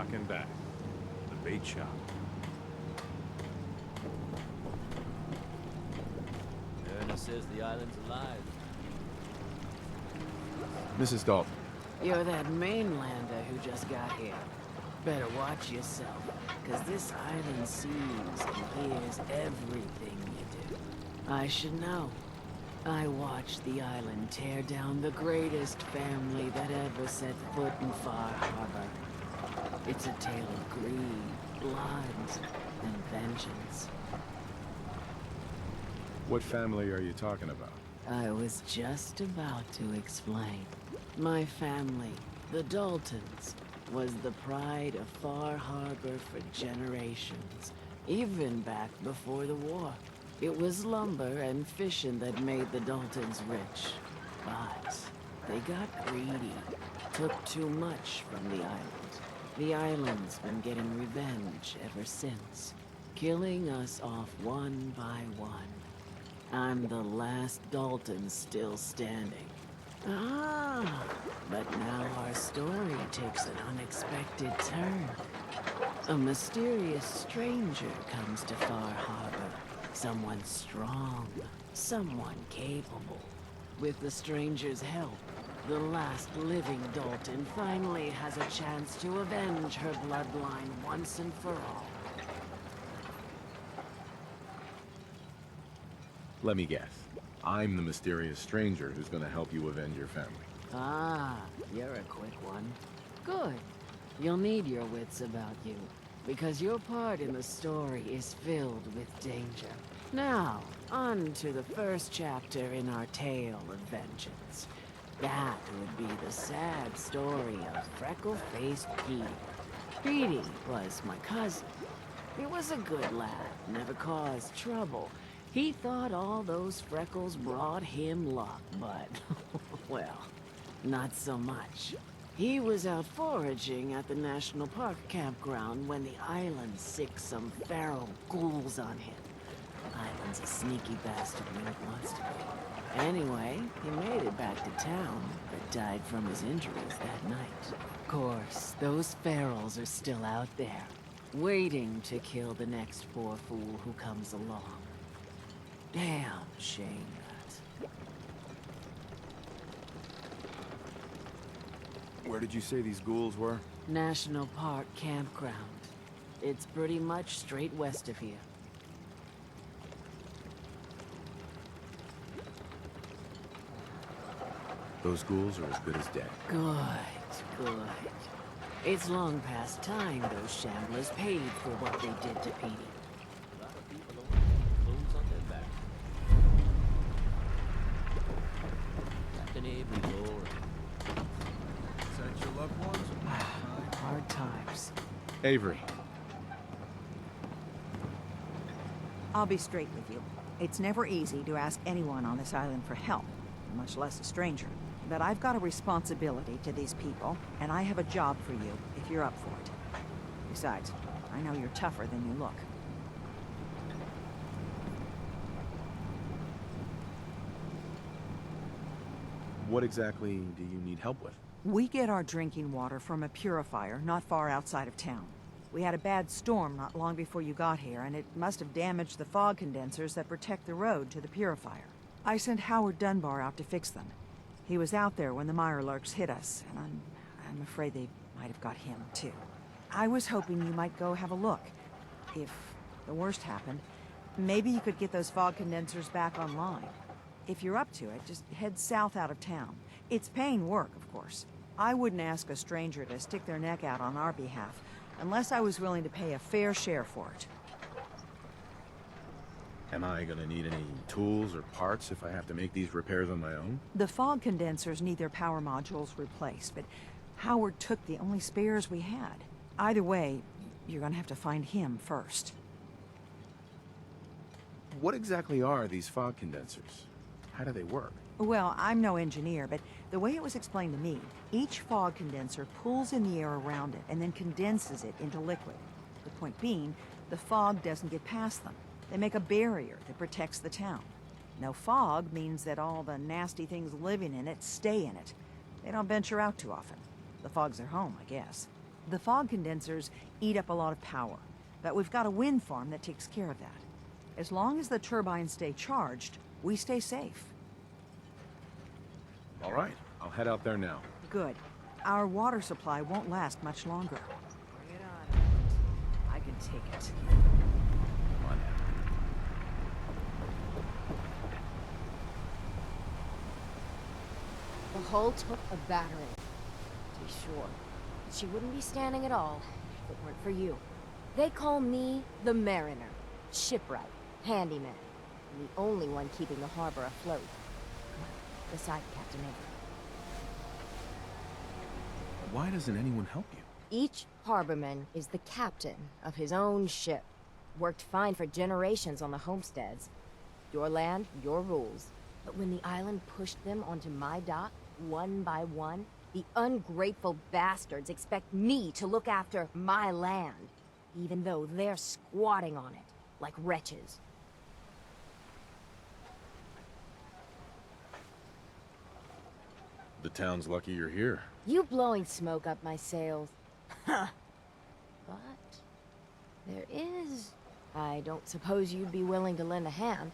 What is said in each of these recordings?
Rockin' back. The bait shop. Ernest says the island's alive. Mrs. Dalton. You're that mainlander who just got here. Better watch yourself, because this island sees and hears everything you do. I should know. I watched the island tear down the greatest family that ever set foot in Far Harbor. It's a tale of greed, blood, and vengeance. What family are you talking about? I was just about to explain. My family, the Daltons, was the pride of Far Harbor for generations, even back before the war. It was lumber and fishing that made the Daltons rich. But they got greedy, took too much from the island. The island's been getting revenge ever since, killing us off one by one. I'm the last Dalton still standing. Ah, but now our story takes an unexpected turn. A mysterious stranger comes to Far Harbor. Someone strong, someone capable. With the stranger's help, the last living Dalton finally has a chance to avenge her bloodline once and for all. Let me guess. I'm the mysterious stranger who's gonna help you avenge your family. Ah, you're a quick one. Good. You'll need your wits about you, because your part in the story is filled with danger. Now, on to the first chapter in our tale of vengeance. That would be the sad story of freckle-faced Petey. Petey was my cousin. He was a good lad, never caused trouble. He thought all those freckles brought him luck, but, well, not so much. He was out foraging at the National Park campground when the island sicked some feral ghouls on him. The island's a sneaky bastard when it wants to be. Anyway, he made it back to town, but died from his injuries that night. Of course, those ferals are still out there, waiting to kill the next poor fool who comes along. Damn shame that. Where did you say these ghouls were? National Park campground. It's pretty much straight west of here. Those ghouls are as good as dead. Good. It's long past time those shamblers paid for what they did to Petey. A lot of people don't have clothes on their back. Captain Avery, Lord. Is that your loved ones? Hard times. Avery. I'll be straight with you. It's never easy to ask anyone on this island for help, much less a stranger. But I've got a responsibility to these people, and I have a job for you if you're up for it. Besides, I know you're tougher than you look. What exactly do you need help with? We get our drinking water from a purifier not far outside of town. We had a bad storm not long before you got here, and it must have damaged the fog condensers that protect the road to the purifier. I sent Howard Dunbar out to fix them. He was out there when the Mirelurks hit us, and I'm afraid they might have got him, too. I was hoping you might go have a look. If the worst happened, maybe you could get those fog condensers back online. If you're up to it, just head south out of town. It's paying work, of course. I wouldn't ask a stranger to stick their neck out on our behalf, unless I was willing to pay a fair share for it. Am I gonna need any tools or parts if I have to make these repairs on my own? The fog condensers need their power modules replaced, but Howard took the only spares we had. Either way, you're gonna have to find him first. What exactly are these fog condensers? How do they work? Well, I'm no engineer, but the way it was explained to me, each fog condenser pulls in the air around it and then condenses it into liquid. The point being, the fog doesn't get past them. They make a barrier that protects the town. No fog means that all the nasty things living in it stay in it. They don't venture out too often. The fog's their home, I guess. The fog condensers eat up a lot of power, but we've got a wind farm that takes care of that. As long as the turbines stay charged, we stay safe. All right, I'll head out there now. Good. Our water supply won't last much longer. Bring it on. I can take it. Come on. The hull took a battering, to be sure. But she wouldn't be standing at all if it weren't for you. They call me the Mariner, shipwright, handyman, and the only one keeping the harbor afloat. Well, beside Captain Avery. Why doesn't anyone help you? Each harborman is the captain of his own ship. Worked fine for generations on the homesteads. Your land, your rules. But when the island pushed them onto my dock, one by one, the ungrateful bastards expect me to look after my land, even though they're squatting on it, like wretches. The town's lucky you're here. You blowing smoke up my sails. Huh. But there is... I don't suppose you'd be willing to lend a hand.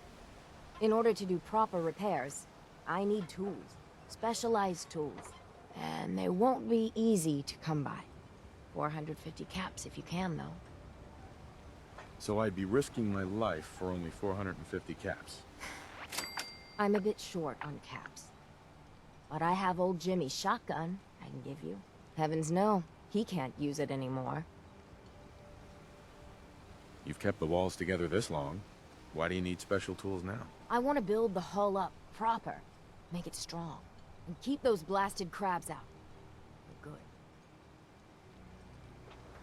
In order to do proper repairs, I need tools. Specialized tools. And they won't be easy to come by. 450 caps if you can, though. So I'd be risking my life for only 450 caps. I'm a bit short on caps. But I have old Jimmy's shotgun I can give you. Heavens no, he can't use it anymore. You've kept the walls together this long. Why do you need special tools now? I want to build the hull up proper. Make it strong. And keep those blasted crabs out. For good.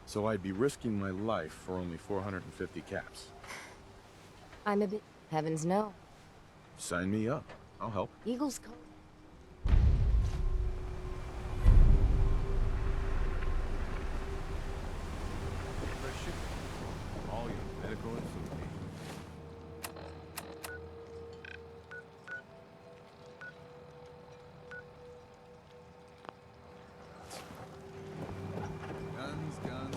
So I'd be risking my life for only 450 caps. I'm a bit... Heavens no. Sign me up. I'll help. Eagles come... Fresh ship. All your medical and food needs. Guns, guns.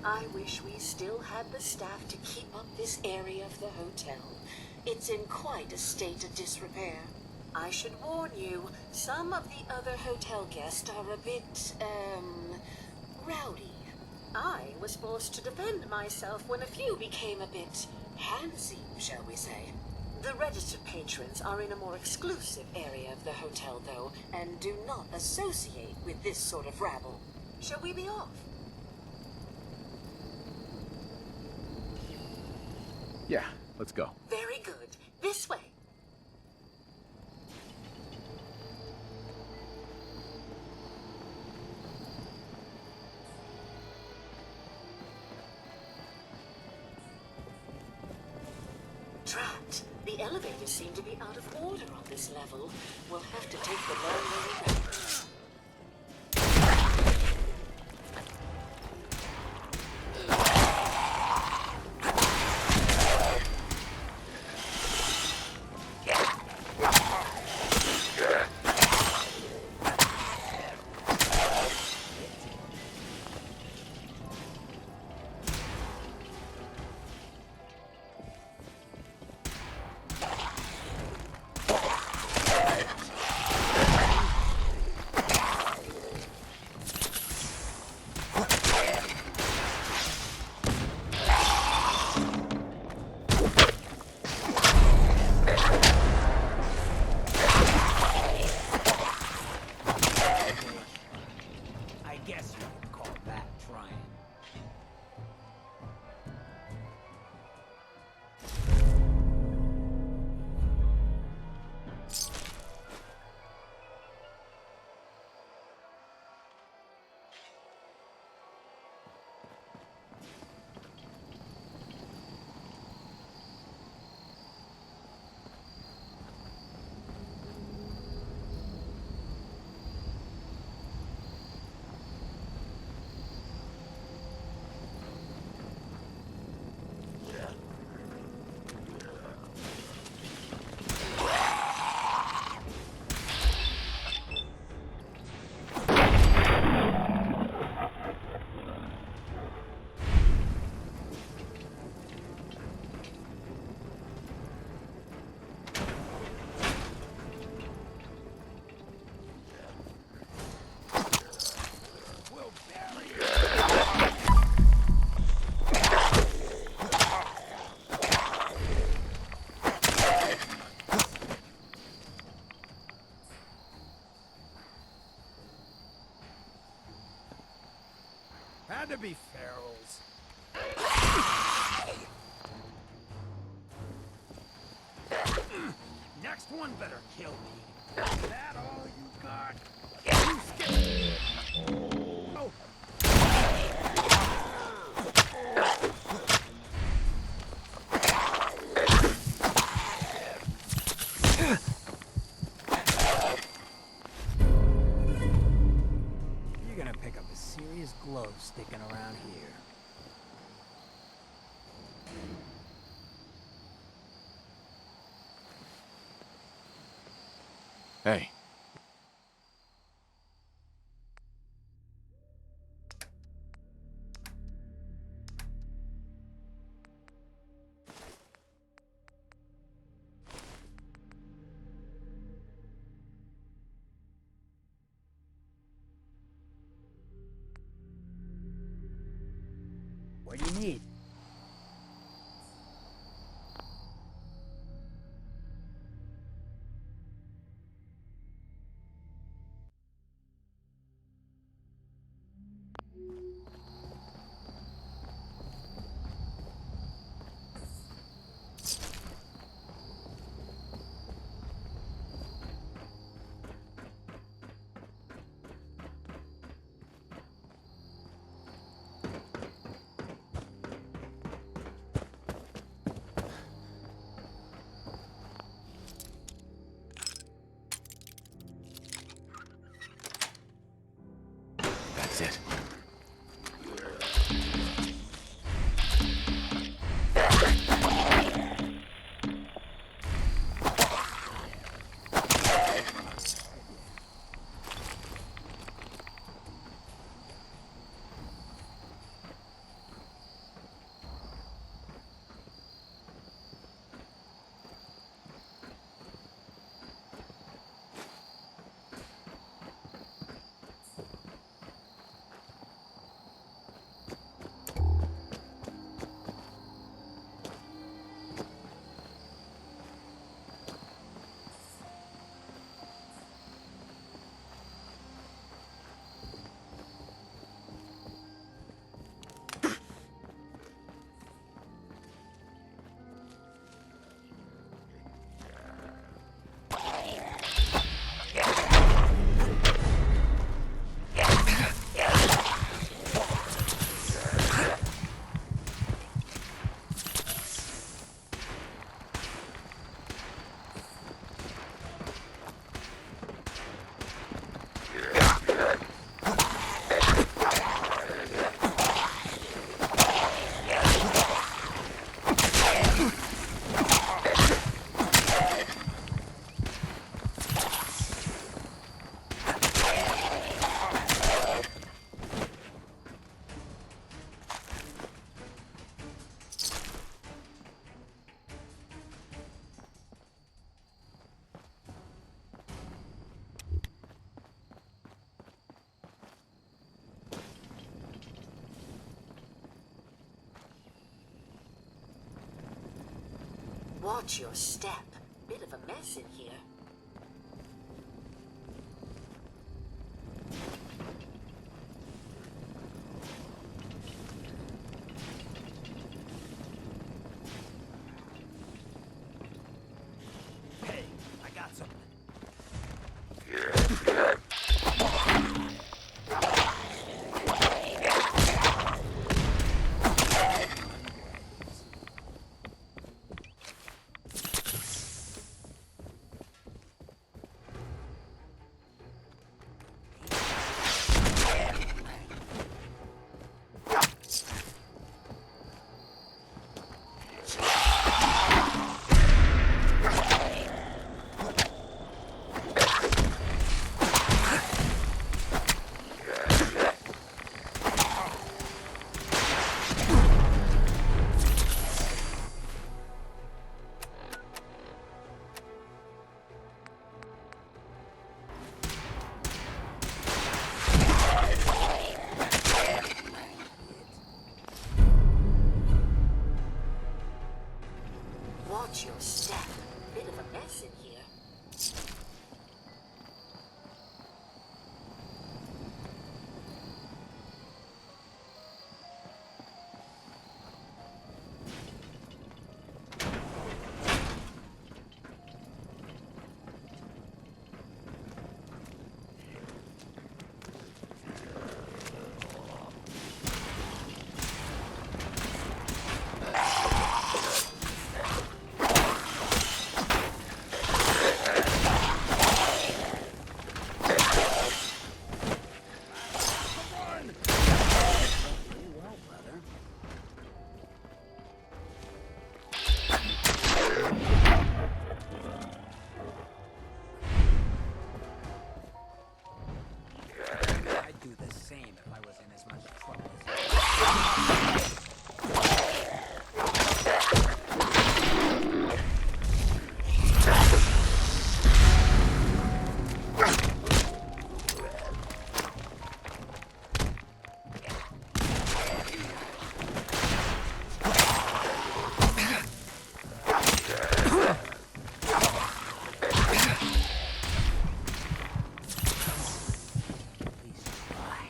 I wish we still had the staff to keep up this area of the hotel. It's in quite a state of disrepair. I should warn you, some of the other hotel guests are a bit, rowdy. I was forced to defend myself when a few became a bit handsy, shall we say. The registered patrons are in a more exclusive area of the hotel, though, and do not associate with this sort of rabble. Shall we be off? Yeah, let's go. Very good. This way. Drat. The elevators seem to be out of order on this level. We'll have to take the long way around. I guess you could call that trying. Had to be ferals. Next one better kill me. Is that all you got? You skip. Oh. You're gonna pick up a serious glow sticking around here. Hey. What do you need? That's it. Watch your step. Bit of a mess in here. Hey, I got something. Watch your step. Bit of a mess in here. I'd do the same if I was in as much trouble as you. Please try.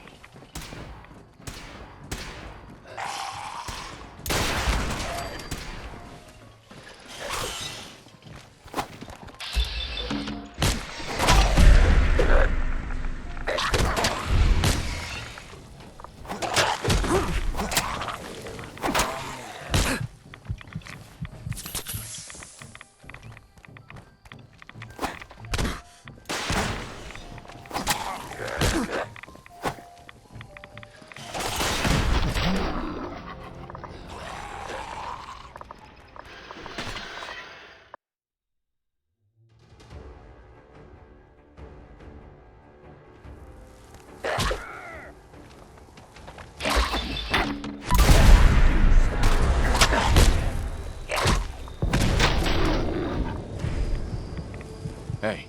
Hey,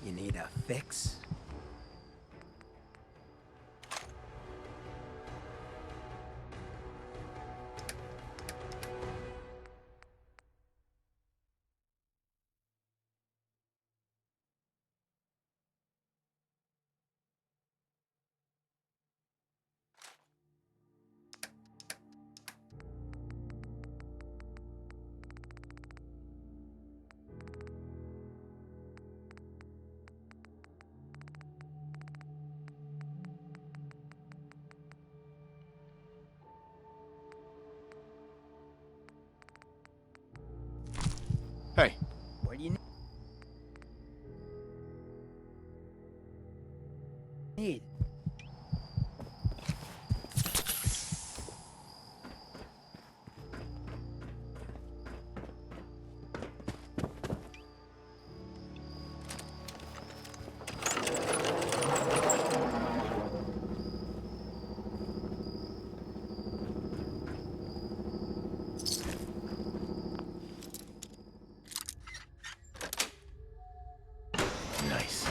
You need a fix? hey, What do you need? nice.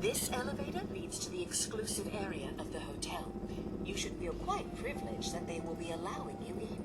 This elevator leads to the exclusive area of the hotel. You should feel quite privileged that they will be allowing you in.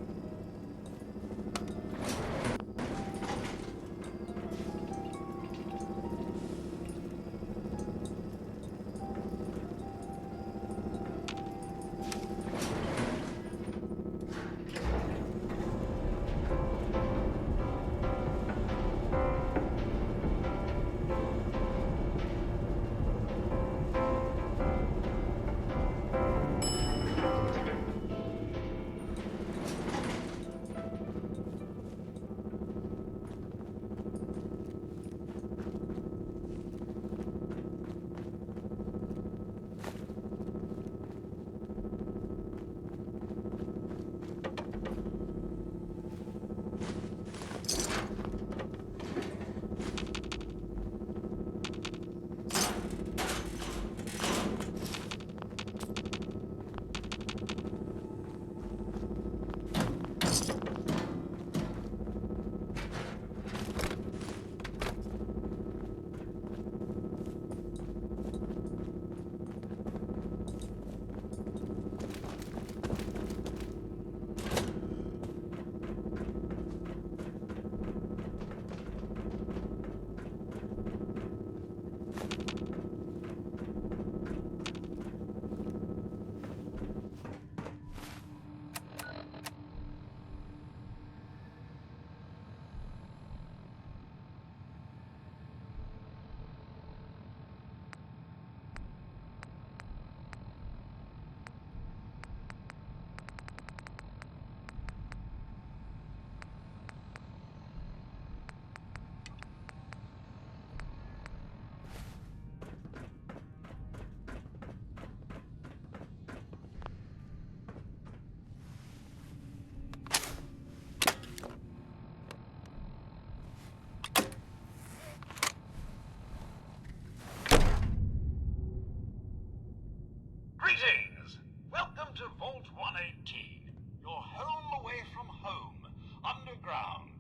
Greetings! Welcome to Vault 118, your home away from home, underground.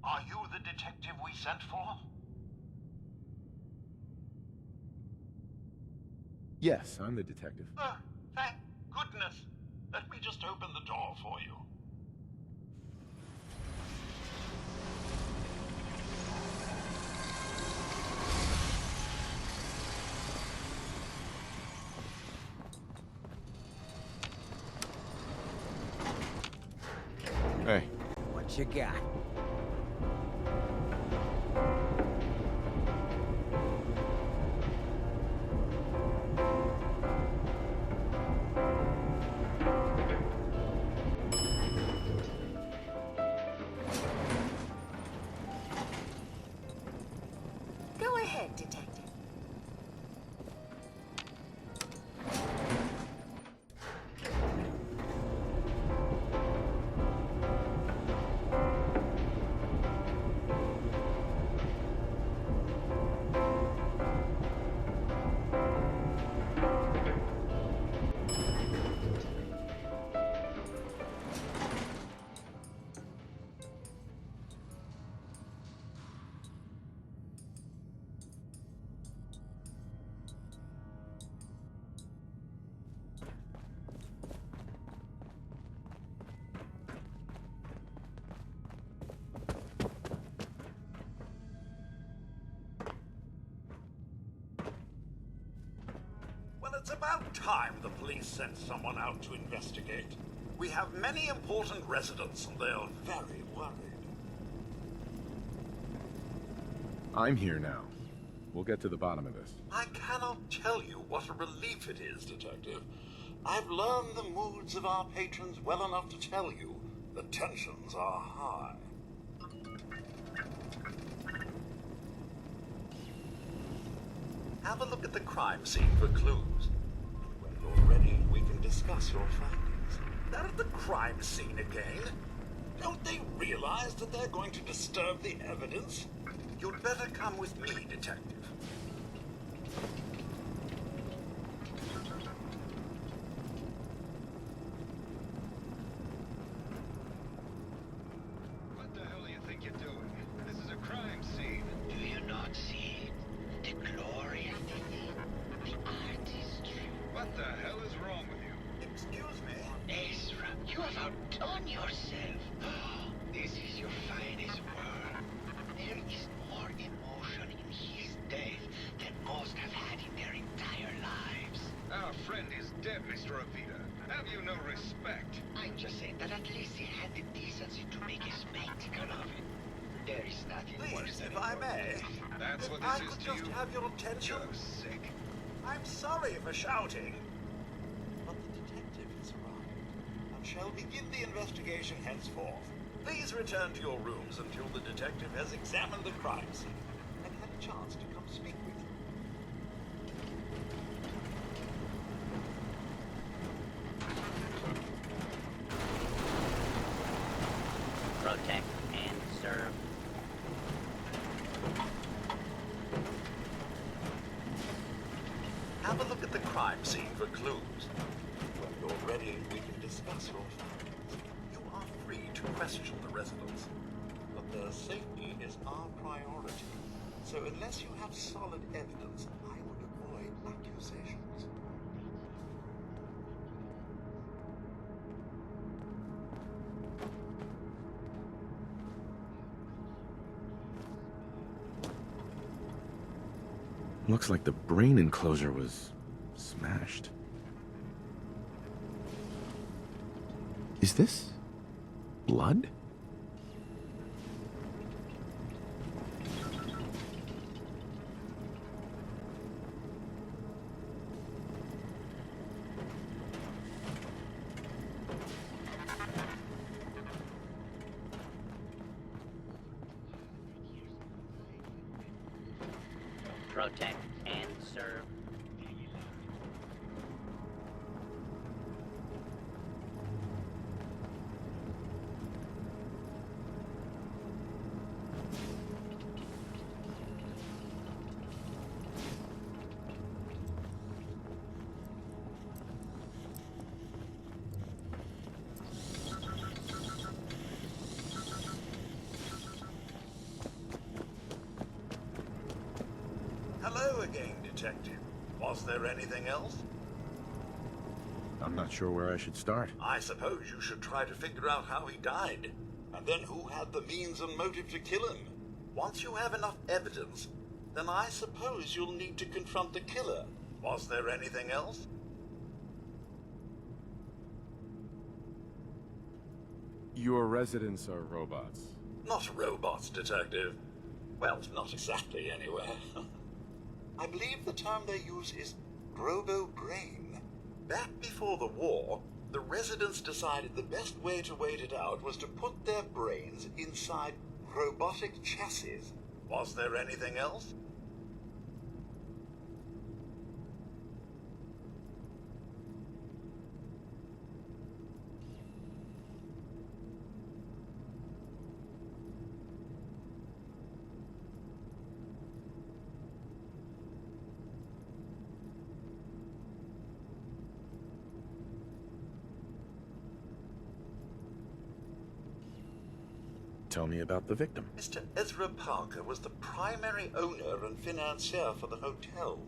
Are you the detective we sent for? Yes, I'm the detective. Thank goodness. Let me just open the door for you. Hey, What you got? Go ahead, detective. Well, it's about time the police sent someone out to investigate. We have many important residents and they're very worried. I'm here now. We'll get to the bottom of this. I cannot tell you what a relief it is, Detective. I've learned the moods of our patrons well enough to tell you the tensions are high. Have a look at the crime scene for clues. When you're ready, we can discuss your findings. They're at the crime scene again. Don't they realize that they're going to disturb the evidence? You'd better come with me, Detective. What the hell do you think you're doing? This is a crime scene. Do you not see the glory of the What the hell is wrong with you? Excuse me? Ezra, you have outdone yourself. This is your finest work. There is more emotion in his death than most have had in their entire lives. Our friend is dead, Mr. Avita. Have you no respect? I'm just saying that at least he had the decency to make a spectacle of it. There is nothing worse Please, than if I may. That's what I this is could to just you. have your attention. You're sick. I'm sorry for shouting. But the detective has arrived and shall begin the investigation henceforth. Please return to your rooms until the detective has examined the crime scene and had a chance to come speak with you. Protect and serve. Have a look at the crime scene for clues. When you're ready, we can discuss your findings. You are free to question the residents, but their safety is our priority. So unless you have solid evidence, I would avoid accusations. Looks like the brain enclosure was smashed. Is this blood? Protect and serve. Hello again, Detective. Was there anything else? I'm not sure where I should start. I suppose you should try to figure out how he died, and then who had the means and motive to kill him. Once you have enough evidence, then I suppose you'll need to confront the killer. Was there anything else? Your residents are robots. Not robots, Detective. Well, not exactly, anyway. I believe the term they use is robo-brain. Back before the war, the residents decided the best way to wait it out was to put their brains inside robotic chassis. Was there anything else? Tell me about the victim. Mr. Ezra Parker was the primary owner and financier for the hotel.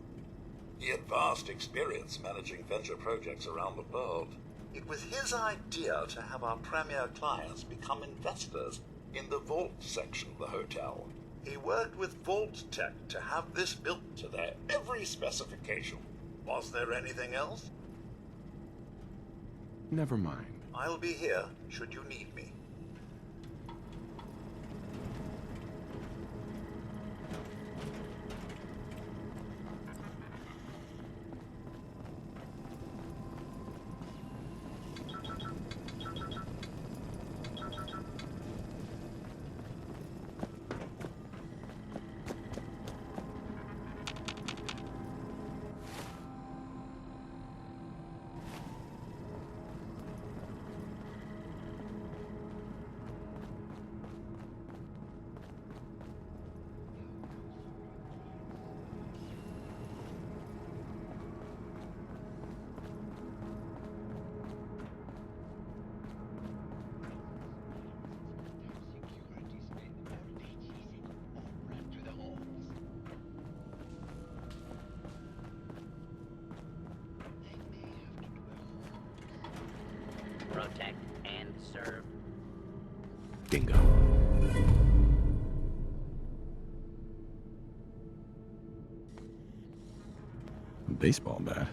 He had vast experience managing venture projects around the world. It was his idea to have our premier clients become investors in the vault section of the hotel. He worked with Vault Tech to have this built to their every specification. Was there anything else? Never mind. I'll be here should you need me. protect, and serve. Bingo. A baseball bat?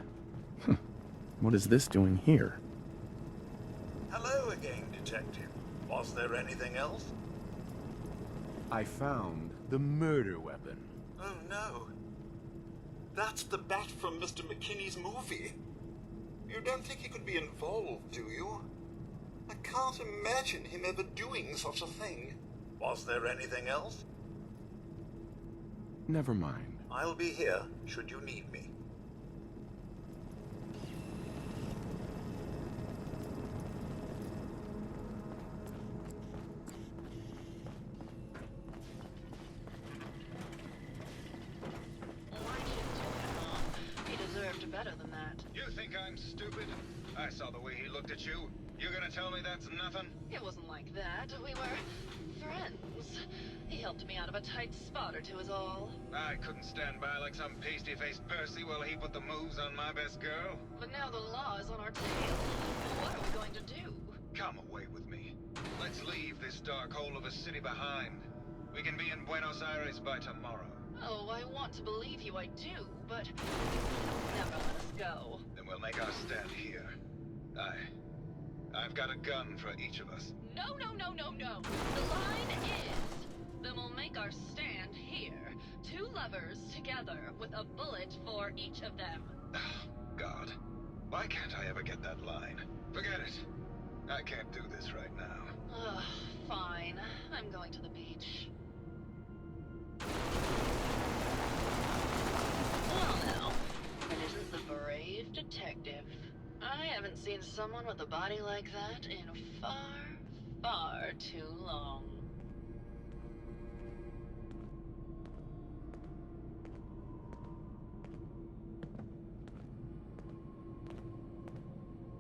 What is this doing here? Hello again, Detective. Was there anything else? I found the murder weapon. Oh no. That's the bat from Mr. McKinney's movie. You don't think he could be involved, do you? I can't imagine him ever doing such a thing. Was there anything else? Never mind. I'll be here, should you need me. Why'd you do it, Mom? He deserved better than that. You think I'm stupid? I saw the way he looked at you. You gonna tell me that's nothing? It wasn't like that. We were friends. He helped me out of a tight spot or two is all. I couldn't stand by like some pasty-faced Percy while he put the moves on my best girl. But now the law is on our tail. What are we going to do? Come away with me. Let's leave this dark hole of a city behind. We can be in Buenos Aires by tomorrow. Oh, I want to believe you, I do, but never let us go. Then we'll make our stand here. I've got a gun for each of us. No, no, no, no, no. The line is, then we'll make our stand here. Two lovers together with a bullet for each of them. God. Why can't I ever get that line? Forget it. I can't do this right now. Ugh, fine. I'm going to the beach. Well now, it isn't the brave detective. I haven't seen someone with a body like that in far, far too long.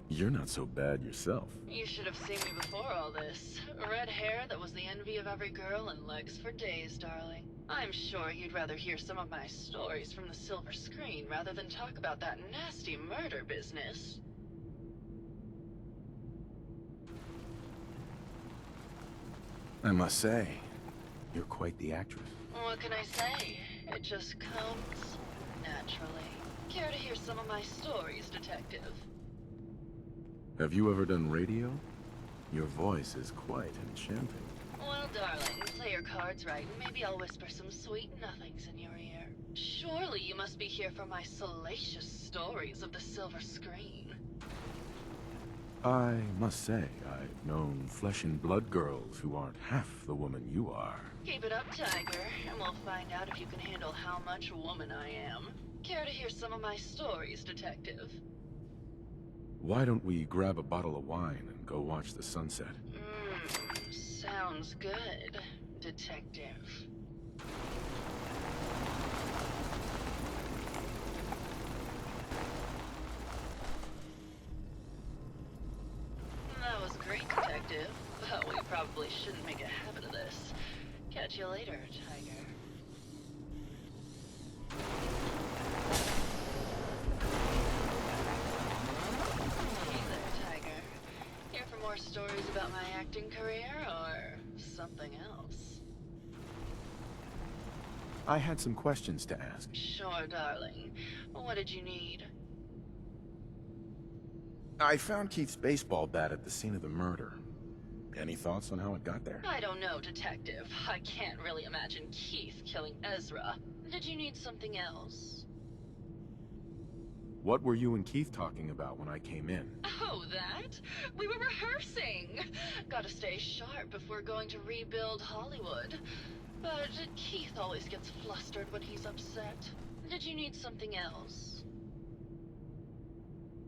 You're not so bad yourself. You should have seen me before all this. Red hair that was the envy of every girl and legs for days, darling. I'm sure you'd rather hear some of my stories from the silver screen rather than talk about that nasty murder business. I must say, you're quite the actress. What can I say? It just comes naturally. Care to hear some of my stories, detective? Have you ever done radio? Your voice is quite enchanting. Well, darling, play your cards right, and maybe I'll whisper some sweet nothings in your ear. Surely you must be here for my salacious stories of the silver screen. I must say, I've known flesh and blood girls who aren't half the woman you are. Keep it up, Tiger, and we'll find out if you can handle how much woman I am. Care to hear some of my stories, detective? Why don't we grab a bottle of wine and go watch the sunset? Sounds good, detective. That was great, detective, but we probably shouldn't make a habit of this. Catch you later, Tiger. Hey there, Tiger. Here for more stories about my acting career, or something else? I had some questions to ask. Sure, darling. What did you need? I found Keith's baseball bat at the scene of the murder. Any thoughts on how it got there? I don't know, detective. I can't really imagine Keith killing Ezra. Did you need something else? What were you and Keith talking about when I came in? Oh, that? We were rehearsing. Gotta stay sharp if we're going to rebuild Hollywood. But Keith always gets flustered when he's upset. Did you need something else?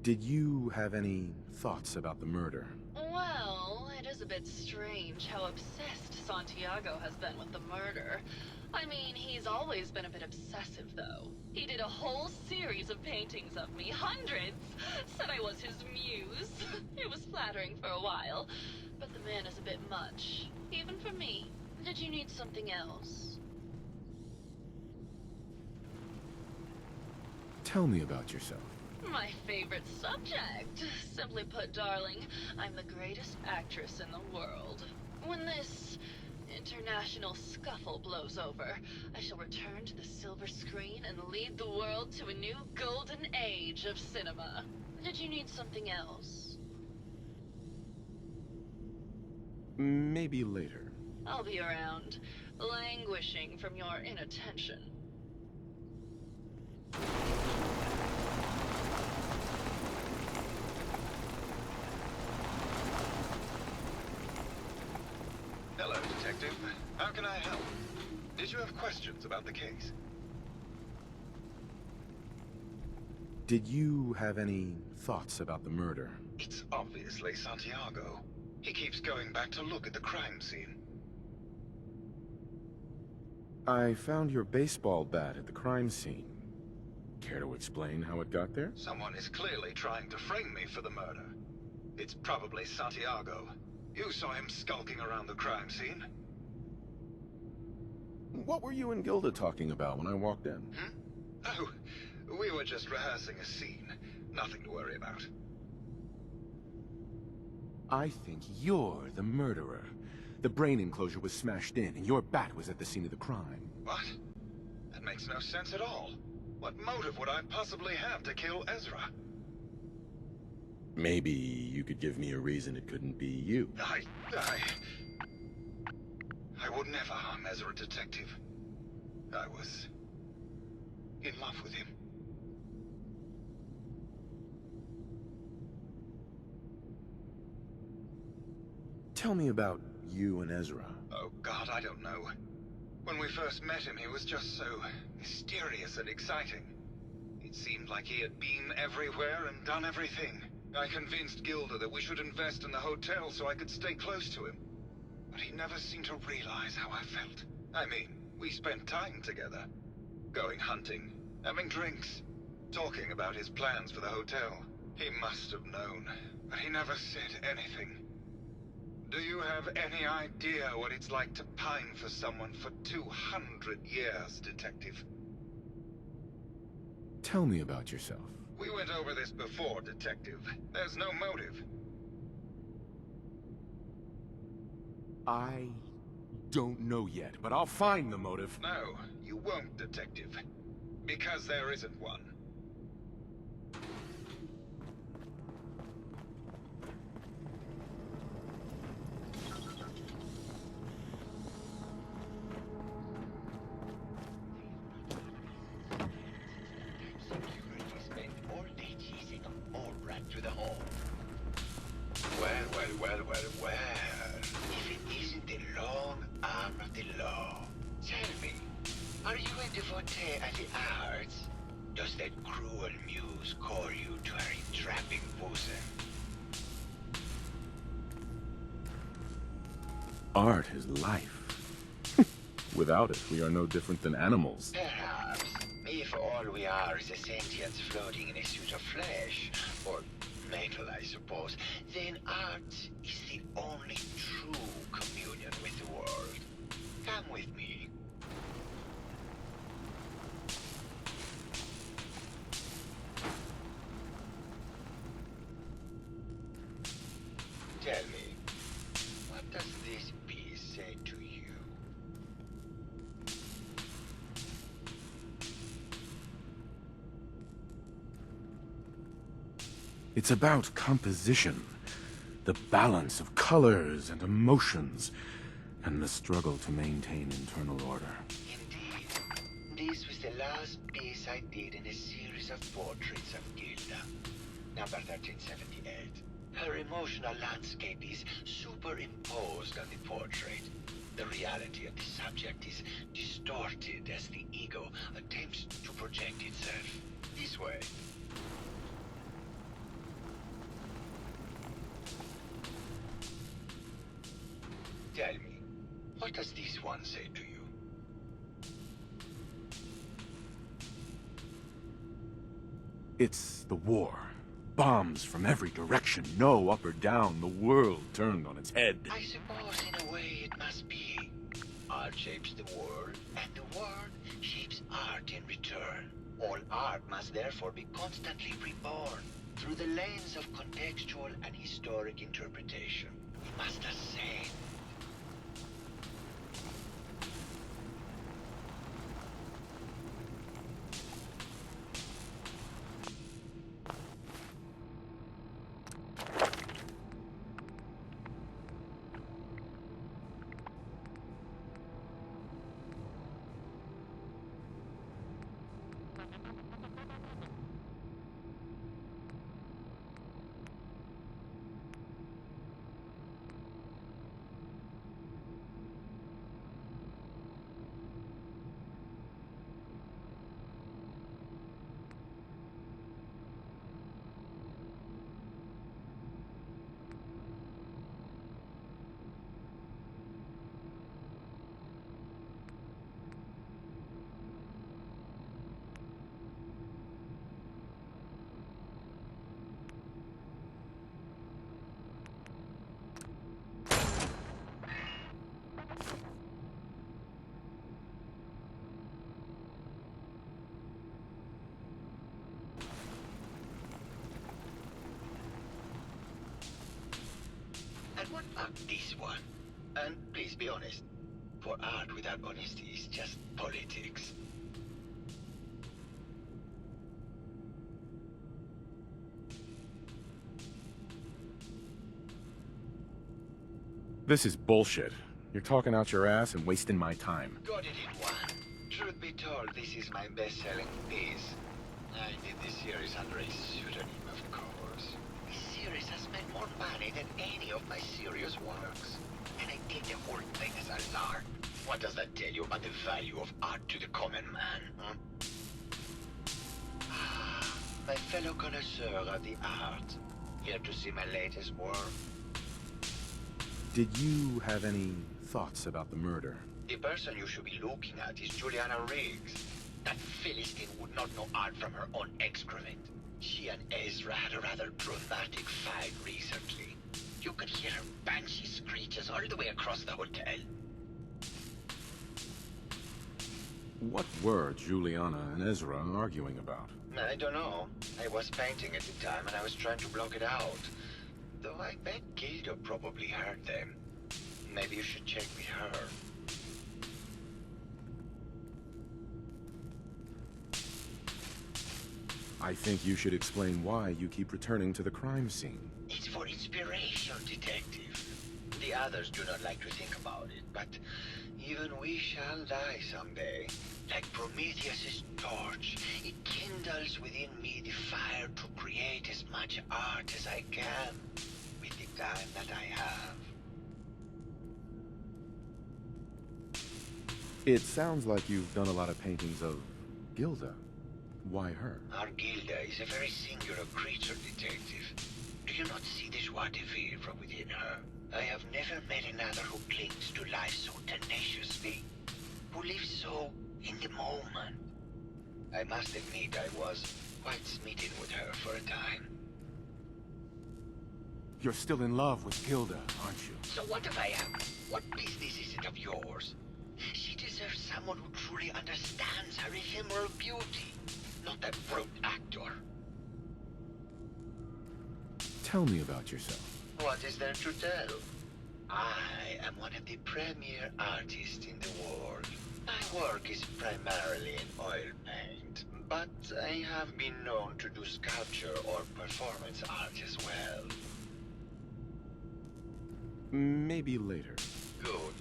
Did you have any thoughts about the murder? Well, it is a bit strange how obsessed Santiago has been with the murder. I mean, he's always been a bit obsessive, though. He did a whole series of paintings of me, hundreds! Said I was his muse. It was flattering for a while, but the man is a bit much. Even for me. Did you need something else? Tell me about yourself. My favorite subject. Simply put, darling, I'm the greatest actress in the world. When this international scuffle blows over, I shall return to the silver screen and lead the world to a new golden age of cinema. Did you need something else? Maybe later. I'll be around, languishing from your inattention. Hello, Detective. How can I help? Did you have questions about the case? Did you have any thoughts about the murder? It's obviously Santiago. He keeps going back to look at the crime scene. I found your baseball bat at the crime scene. Care to explain how it got there? Someone is clearly trying to frame me for the murder. It's probably Santiago. You saw him skulking around the crime scene. What were you and Gilda talking about when I walked in? Oh, we were just rehearsing a scene. Nothing to worry about. I think you're the murderer. The brain enclosure was smashed in, and your bat was at the scene of the crime. What? That makes no sense at all. What motive would I possibly have to kill Ezra? Maybe you could give me a reason it couldn't be you. I would never harm Ezra, Detective. I was in love with him. Tell me about you and Ezra. Oh, God, I don't know. When we first met him, he was just so mysterious and exciting. It seemed like he had been everywhere and done everything. I convinced Gilda that we should invest in the hotel so I could stay close to him. But he never seemed to realize how I felt. I mean, we spent time together. Going hunting, having drinks, talking about his plans for the hotel. He must have known, but he never said anything. Do you have any idea what it's like to pine for someone for 200 years, Detective? Tell me about yourself. We went over this before, Detective. There's no motive. I don't know yet, but I'll find the motive. No, you won't, Detective. Because there isn't one. Well. If it isn't the long arm of the law. Tell me, are you a devotee of the arts? Does that cruel muse call you to her entrapping bosom? Art is life. Without it, we are no different than animals. Perhaps, if all we are is a sentience floating in a suit of flesh, or metal, I suppose, then art is the only true communion with the world. Come with me. Tell me, what does this piece say to you? It's about composition, the balance of colors and emotions, and the struggle to maintain internal order. Indeed. This was the last piece I did in a series of portraits of Gilda. Number 1378. Her emotional landscape is superimposed on the portrait. The reality of the subject is distorted as the ego attempts to project itself this way. Tell me, what does this one say to you? It's the war. Bombs from every direction, no up or down, the world turned on its head. I suppose in a way it must be. Art shapes the world, and the world shapes art in return. All art must therefore be constantly reborn through the lens of contextual and historic interpretation. We must ascend. And what about this one? And please be honest, for art without honesty is just politics. This is bullshit. You're talking out your ass and wasting my time. Got it in one. Truth be told, this is my best-selling piece. I did this series under a pseudonym, of course. This series has made more money than any of my serious works. And I take the whole thing as a lark. What does that tell you about the value of art to the common man, huh? My fellow connoisseur of the art. Here to see my latest work? Did you have any thoughts about the murder? The person you should be looking at is Juliana Riggs. That Philistine would not know art from her own excrement. She and Ezra had a rather dramatic fight recently. You could hear her banshee screeches all the way across the hotel. What were Juliana and Ezra arguing about? I don't know. I was painting at the time and I was trying to block it out. Though I bet Gilda probably heard them. Maybe you should check with her. I think you should explain why you keep returning to the crime scene. It's for inspiration, detective. The others do not like to think about it, but even we shall die someday. Like Prometheus's torch, it kindles within me the fire to create as much art as I can with the time that I have. It sounds like you've done a lot of paintings of Gilda. Why her? Our Gilda is a very singular creature, detective. Do you not see the joie de vivre within her? I have never met another who clings to life so tenaciously, who lives so in the moment. I must admit I was quite smitten with her for a time. You're still in love with Gilda, aren't you? So what if I am? What business is it of yours? She deserves someone who truly understands her ephemeral beauty, not a brute actor. Tell me about yourself. What is there to tell? I am one of the premier artists in the world. My work is primarily in oil paint, but I have been known to do sculpture or performance art as well. Maybe later. Good.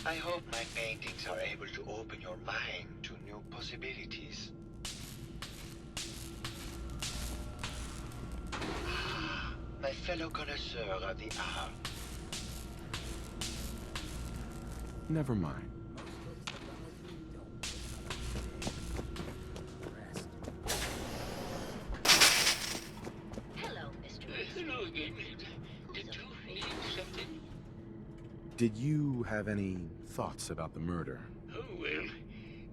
I hope my paintings are able to open your mind to new possibilities. My fellow connoisseur of the art. Never mind. Hello, Mr. Hello again. Did you need something? Did you have any thoughts about the murder? Oh, well,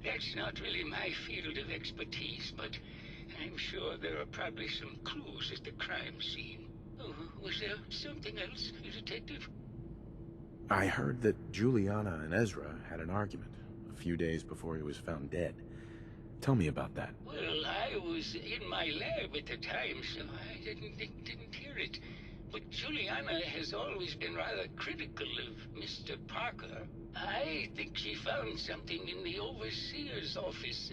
that's not really my field of expertise, but I'm sure there are probably some clues at the crime scene. Oh, was there something else, Detective? I heard that Juliana and Ezra had an argument a few days before he was found dead. Tell me about that. Well, I was in my lab at the time, so I didn't hear it. But Juliana has always been rather critical of Mr. Parker. I think she found something in the overseer's office.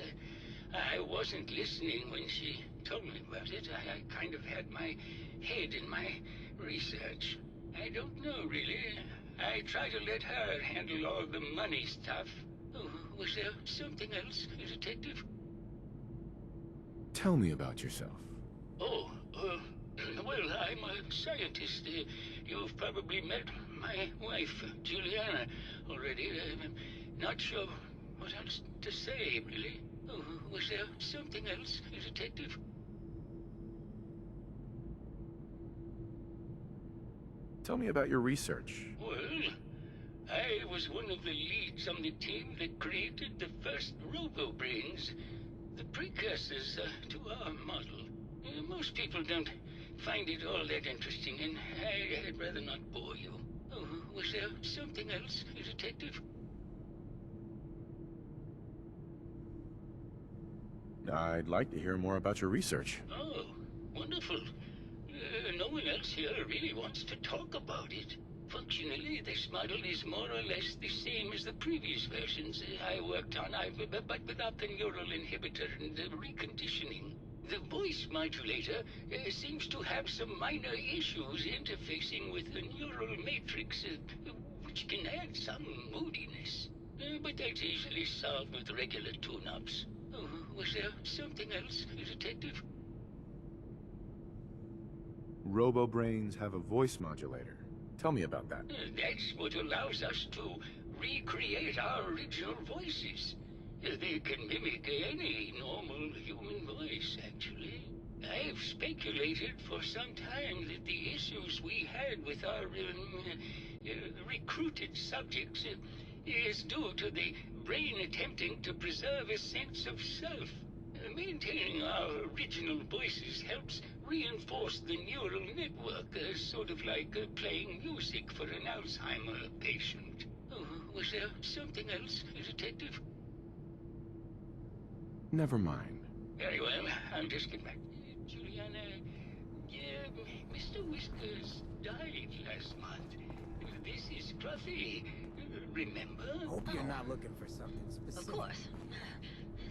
I wasn't listening when she told me about it. I kind of had my head in my research. I don't know, really. I try to let her handle all the money stuff. Oh, was there something else, Detective? Tell me about yourself. Oh, well, I'm a scientist. You've probably met my wife, Juliana, already. I'm not sure what else to say, really. Oh, was there something else, Detective? Tell me about your research. Well, I was one of the leads on the team that created the first robo-brains, the precursors to our model. Most people don't find it all that interesting, and I'd rather not bore you. Oh, was there something else, Detective? I'd like to hear more about your research. Oh, wonderful. No one else here really wants to talk about it. Functionally, this model is more or less the same as the previous versions I worked on, but without the neural inhibitor and the reconditioning. The voice modulator seems to have some minor issues interfacing with the neural matrix, which can add some moodiness. But that's easily solved with regular tune-ups. Oh, was there something else, Detective? Robo-brains have a voice modulator. Tell me about that. That's what allows us to recreate our original voices. They can mimic any normal human voice, actually. I've speculated for some time that the issues we had with our recruited subjects is due to the brain attempting to preserve a sense of self. Maintaining our original voices helps reinforce the neural network, sort of like playing music for an Alzheimer patient. Oh, was there something else, Detective? Never mind. Very well, I'll just get back. Juliana, Mr. Whiskers died last month. This is Scruffy. Remember? Hope you're not looking for something specific. Of course.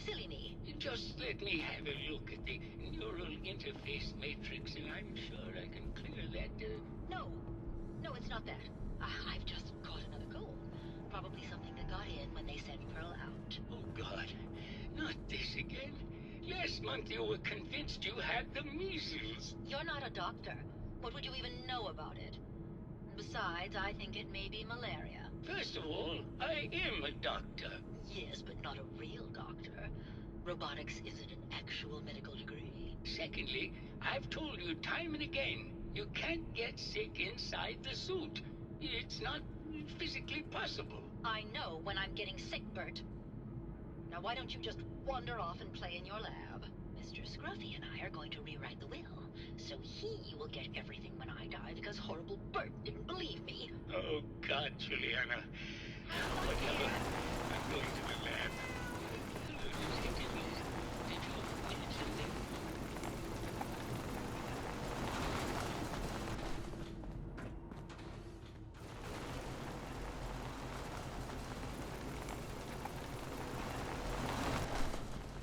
Silly me. Just let me have a look at the neural interface matrix, and I'm sure I can clear that. No, it's not that. I've just caught another cold. Probably something that got in when they sent Pearl out. Oh, God. Not this again. Last month you were convinced you had the measles. You're not a doctor. What would you even know about it? Besides, I think it may be malaria. First of all, I am a doctor. Yes, but not a real doctor. Robotics isn't an actual medical degree. Secondly, I've told you time and again, you can't get sick inside the suit. It's not physically possible. I know when I'm getting sick, Bert. Now why don't you just wander off and play in your lab? Mr. Scruffy and I are going to rewrite the will, so he will get everything when I die because horrible Bert didn't believe me. Oh, God, Juliana. Whatever. I'm going to the lab. Did you need something?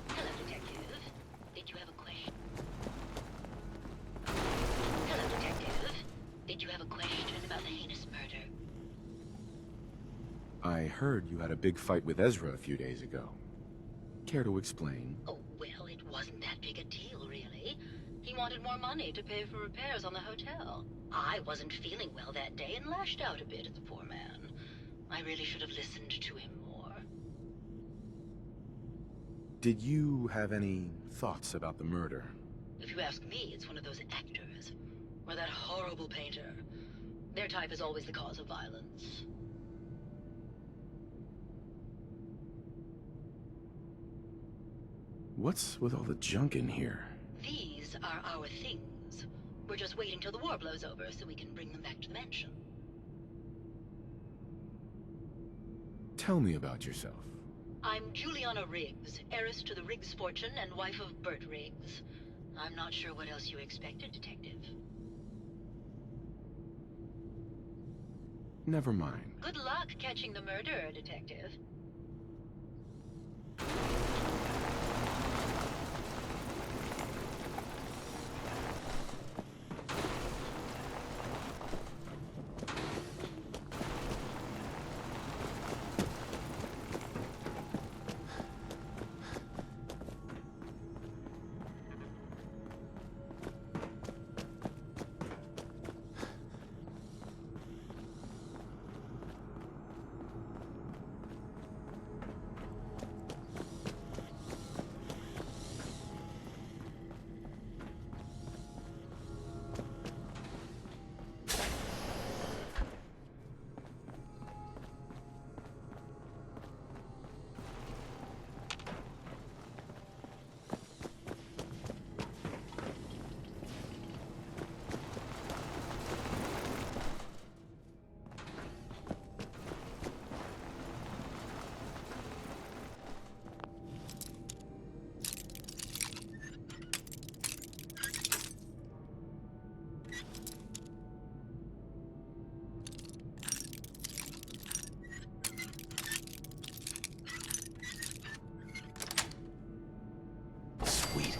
Hello, Detective. Did you have a question? Hello, Detective. Did you have a question about the heinous murder? I heard you had a big fight with Ezra a few days ago. Care to explain? Oh, well, it wasn't that big a deal, really. He wanted more money to pay for repairs on the hotel. I wasn't feeling well that day and lashed out a bit at the poor man. I really should have listened to him more. Did you have any thoughts about the murder? If you ask me, it's one of those actors. Or that horrible painter. Their type is always the cause of violence. What's with all the junk in here? These are our things. We're just waiting till the war blows over so we can bring them back to the mansion. Tell me about yourself. I'm Juliana Riggs, heiress to the Riggs fortune and wife of Bert Riggs. I'm not sure what else you expected, Detective. Never mind. Good luck catching the murderer, Detective. Sweet.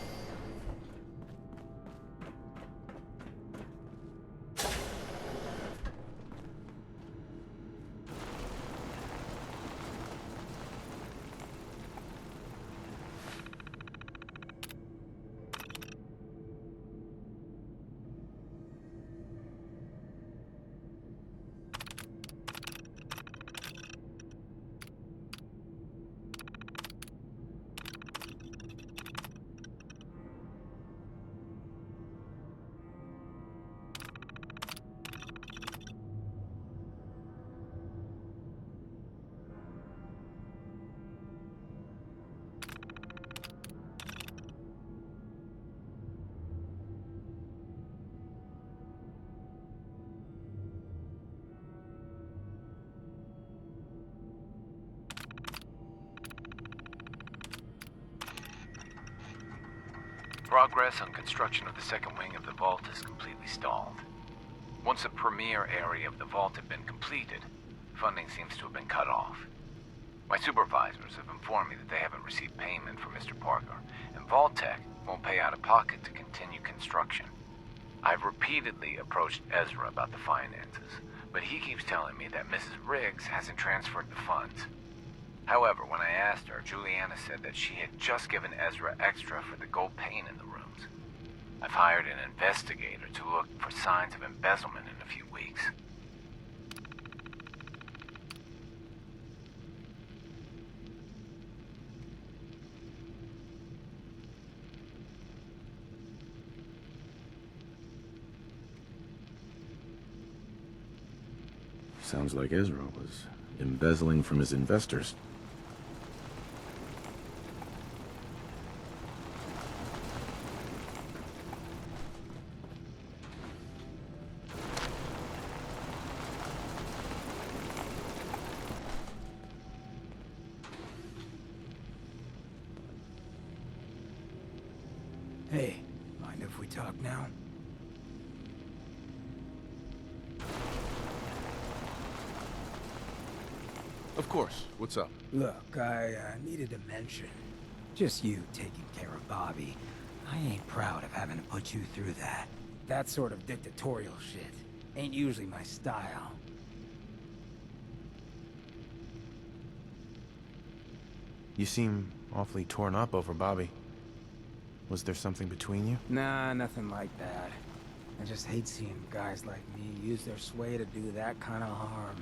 Progress on construction of the second wing of the vault is completely stalled. Once the premier area of the vault had been completed, funding seems to have been cut off. My supervisors have informed me that they haven't received payment from Mr. Parker, and Vault Tech won't pay out of pocket to continue construction. I've repeatedly approached Ezra about the finances, but he keeps telling me that Mrs. Riggs hasn't transferred the funds. However, when I asked her, Juliana said that she had just given Ezra extra for the gold paint in the rooms. I've hired an investigator to look for signs of embezzlement in a few weeks. Sounds like Ezra was embezzling from his investors. Hey, mind if we talk now? Of course. What's up? Look, I needed to mention. Just you taking care of Bobby. I ain't proud of having to put you through that. That sort of dictatorial shit ain't usually my style. You seem awfully torn up over Bobby. Was there something between you? Nah, nothing like that. I just hate seeing guys like me use their sway to do that kind of harm.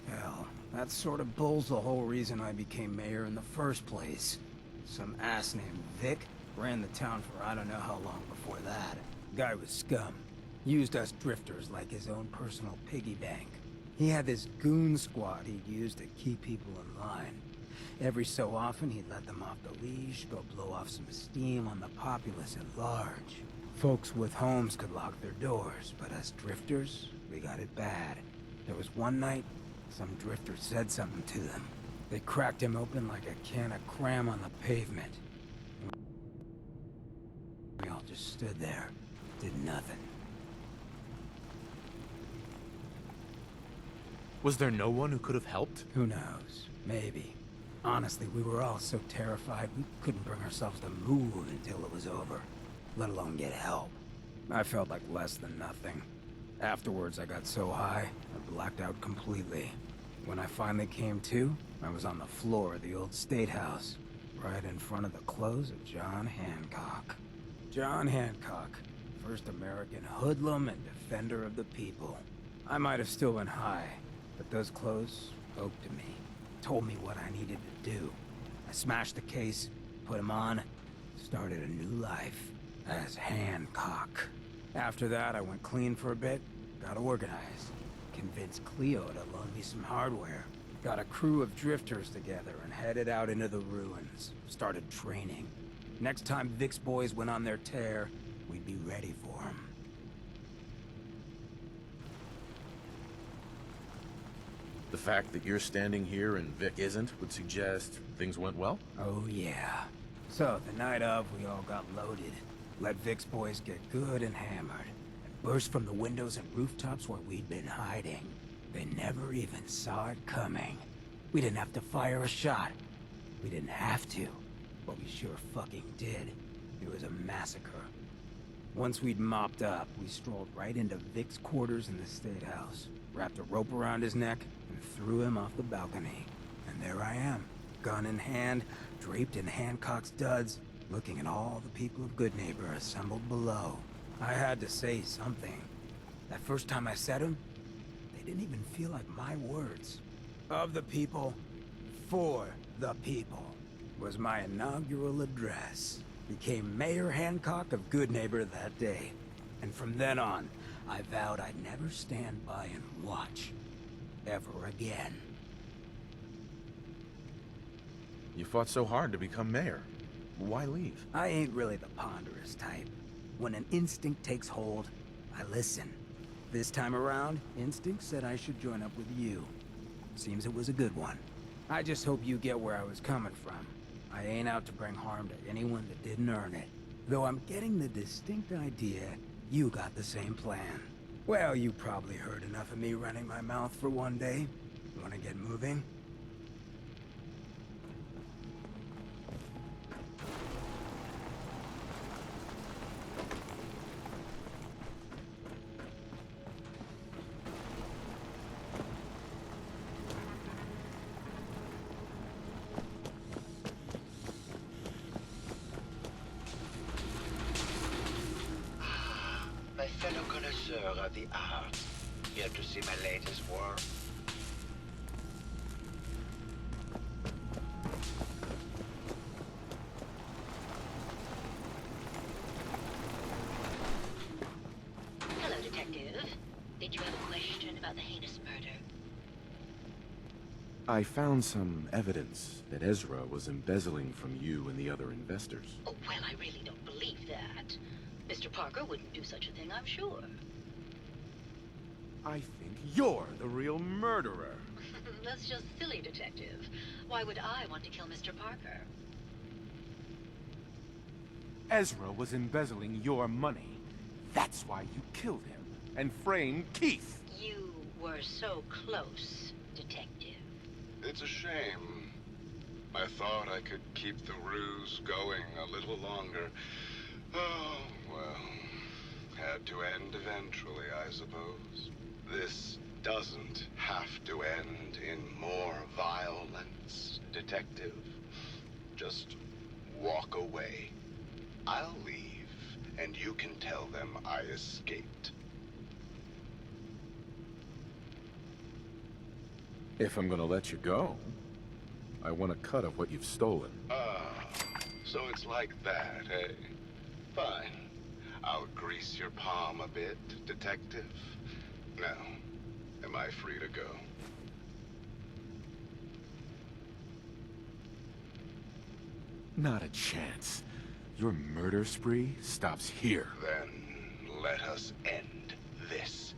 Hell, that sort of bull's the whole reason I became mayor in the first place. Some ass named Vic ran the town for I don't know how long before that. Guy was scum. Used us drifters like his own personal piggy bank. He had this goon squad he'd use to keep people in line. Every so often, he'd let them off the leash, go blow off some steam on the populace at large. Folks with homes could lock their doors, but us drifters, we got it bad. There was one night, some drifter said something to them. They cracked him open like a can of cram on the pavement. We all just stood there, did nothing. Was there no one who could have helped? Who knows? Maybe. Honestly, we were all so terrified we couldn't bring ourselves to move until it was over, let alone get help. I felt like less than nothing. Afterwards, I got so high, I blacked out completely. When I finally came to, I was on the floor of the old state house, right in front of the clothes of John Hancock. John Hancock, first American hoodlum and defender of the people. I might have still been high, but those clothes spoke to me, told me what I needed to do. I smashed the case, put him on, started a new life as Hancock. After that, I went clean for a bit, got organized, convinced Cleo to loan me some hardware, got a crew of drifters together and headed out into the ruins, started training. Next time Vic's boys went on their tear, we'd be ready for them. The fact that you're standing here and Vic isn't would suggest things went well? Oh yeah. So, the night of, we all got loaded, let Vic's boys get good and hammered, and burst from the windows and rooftops where we'd been hiding. They never even saw it coming. We didn't have to fire a shot. We didn't have to, but we sure fucking did. It was a massacre. Once we'd mopped up, we strolled right into Vic's quarters in the State House, wrapped a rope around his neck, and threw him off the balcony. And there I am, gun in hand, draped in Hancock's duds, looking at all the people of Good Neighbor assembled below. I had to say something. That first time I said them, they didn't even feel like my words. Of the people, for the people, was my inaugural address. Became Mayor Hancock of Good Neighbor that day. And from then on, I vowed I'd never stand by and watch. Ever again. You fought so hard to become mayor. Why leave? I ain't really the ponderous type. When an instinct takes hold, I listen. This time around, instinct said I should join up with you. Seems it was a good one. I just hope you get where I was coming from. I ain't out to bring harm to anyone that didn't earn it. Though I'm getting the distinct idea you got the same plan. Well, you probably heard enough of me running my mouth for one day. Wanna get moving? My fellow connoisseur of the arts, here to see my latest work. Hello, Detective. Did you have a question about the heinous murder? I found some evidence that Ezra was embezzling from you and the other investors. Oh, well, I really don't believe that. Mr. Parker wouldn't do such a thing, I'm sure. I think you're the real murderer. That's just silly, Detective. Why would I want to kill Mr. Parker? Ezra was embezzling your money. That's why you killed him and framed Keith. You were so close, Detective. It's a shame. I thought I could keep the ruse going a little longer. Oh, well, had to end eventually, I suppose. This doesn't have to end in more violence, Detective. Just walk away. I'll leave, and you can tell them I escaped. If I'm gonna let you go, I want a cut of what you've stolen. Ah, so it's like that, eh? Fine. I'll grease your palm a bit, Detective. Now, am I free to go? Not a chance. Your murder spree stops here. Then let us end this.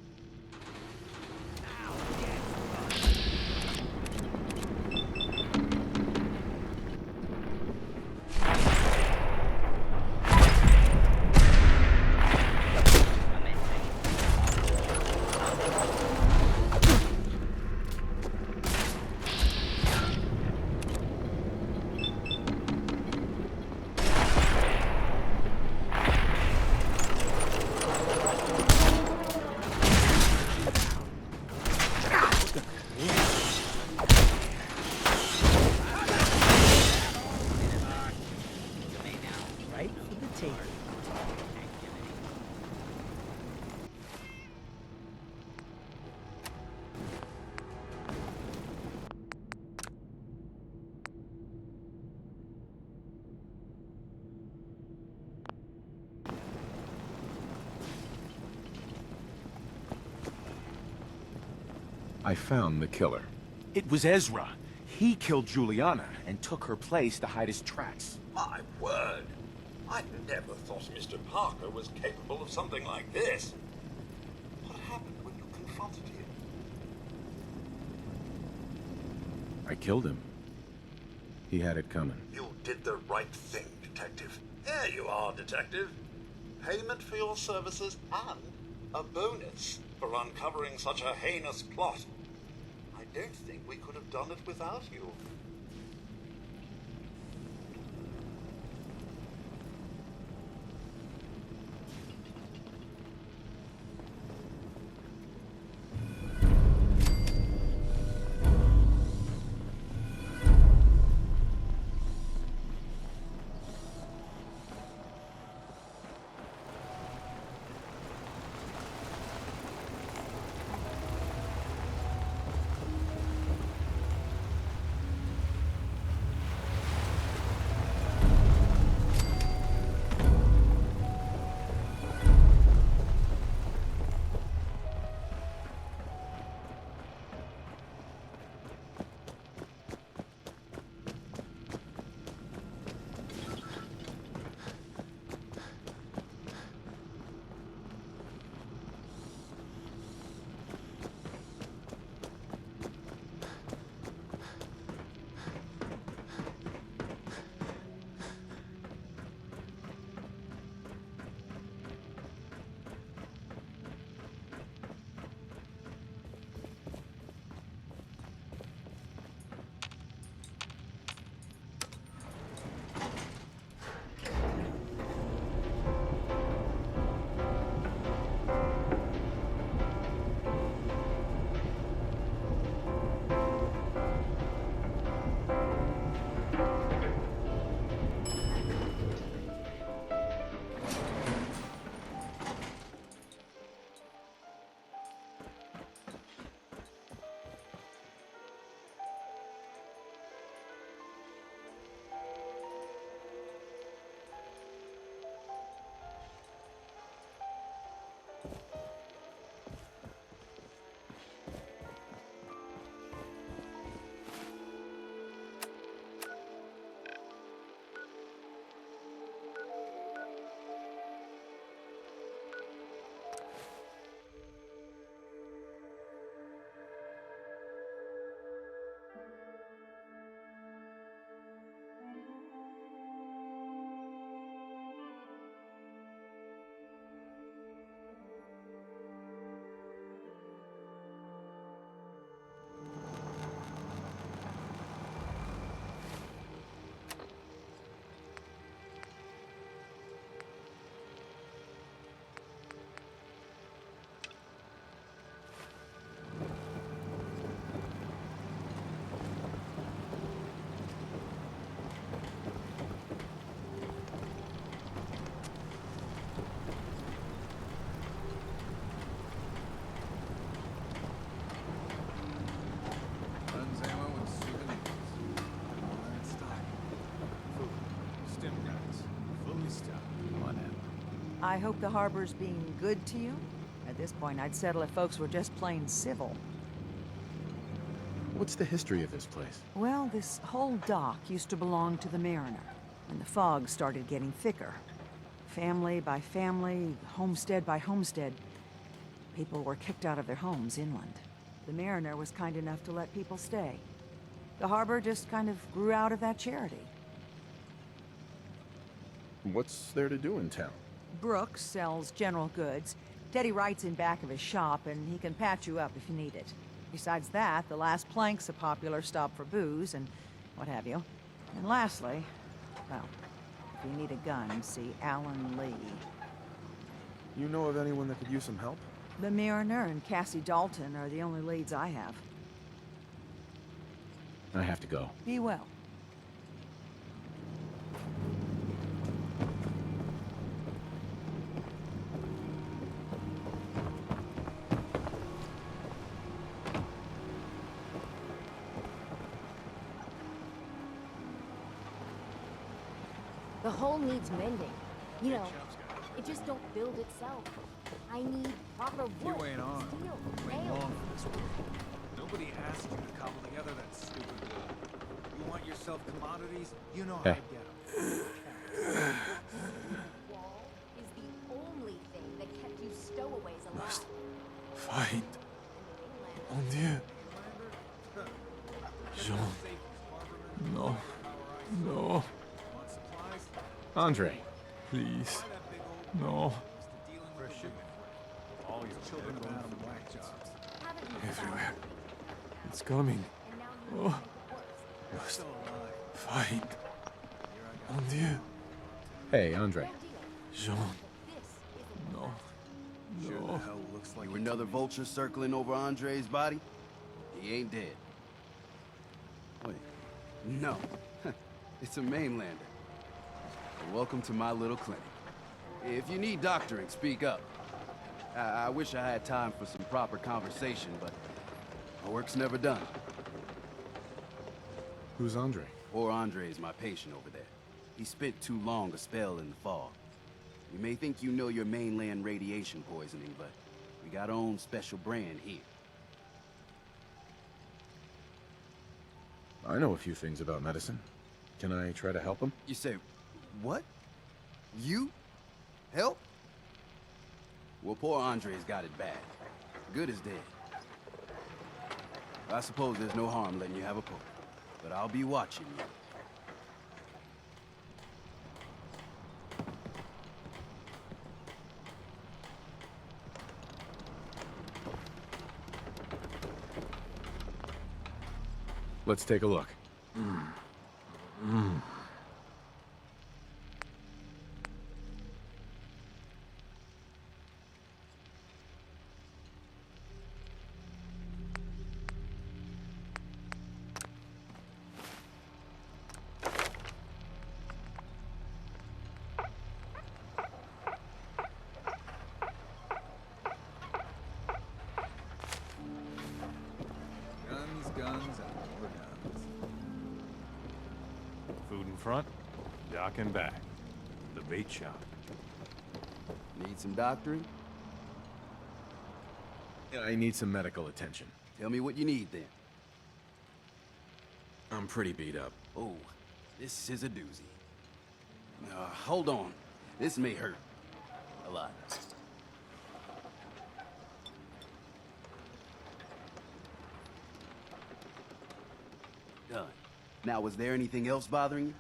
Pt. I found the killer. It was Ezra. He killed Juliana and took her place to hide his tracks. My word! I never thought Mr. Parker was capable of something like this. What happened when you confronted him? I killed him. He had it coming. You did the right thing, Detective. There you are, Detective. Payment for your services and a bonus for uncovering such a heinous plot. I don't think we could have done it without you. Guns, ammo, and souvenirs. All that in stock. Food, stim packs, fully stocked. Whatever. I hope the harbor's being good to you. At this point, I'd settle if folks were just plain civil. What's the history of this place? Well, this whole dock used to belong to the Mariner, and the fog started getting thicker. Family by family, homestead by homestead, people were kicked out of their homes inland. The Mariner was kind enough to let people stay. The harbor just kind of grew out of that charity. What's there to do in town? Brooks sells general goods. Teddy Wright's in back of his shop, and he can patch you up if you need it. Besides that, the Last Plank's a popular stop for booze and what have you. And lastly, well, if you need a gun, see Alan Lee. You know of anyone that could use some help? The Mariner and Cassie Dalton are the only leads I have. I have to go. Be well. hull needs mending. You know, it just don't build itself. I need proper wood, You ain't on. steel, You ain't nails. long for this work. Nobody asked you to cobble together that stupid wood. You want yourself commodities? You know how to get them. Wall is the only thing that kept you stowaways alive. Fight. Mon Dieu. Jean. No. No. Andre, please. No. For a shipment. All your children of Adam black jobs. Everywhere. It's coming. Oh. Must fight. Mon Dieu. Hey, Andre. Jean. No. No. You another vulture circling over Andre's body? He ain't dead. Wait. No. It's a mainlander. Welcome to my little clinic. If you need doctoring, speak up. I wish I had time for some proper conversation, but my work's never done. Who's Andre? Poor Andre is my patient over there. He spent too long a spell in the fog. You may think you know your mainland radiation poisoning, but we got our own special brand here. I know a few things about medicine. Can I try to help him? You say, what? You? Help? Well, poor Andre's got it bad. Good as dead. I suppose there's no harm letting you have a poke, but I'll be watching you. Let's take a look. Guns, and more guns. Food in front, dock in back. The bait shop. Need some doctoring? I need some medical attention. Tell me what you need then. I'm pretty beat up. Oh, this is a doozy. Hold on. This may hurt. A lot. Done. Now, was there anything else bothering you?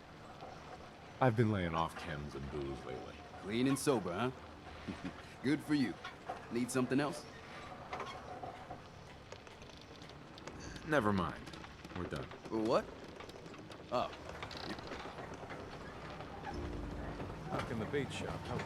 I've been laying off chems and booze lately. Clean and sober, huh? Good for you. Need something else? Never mind. We're done. What? Oh. How can the bait shop help?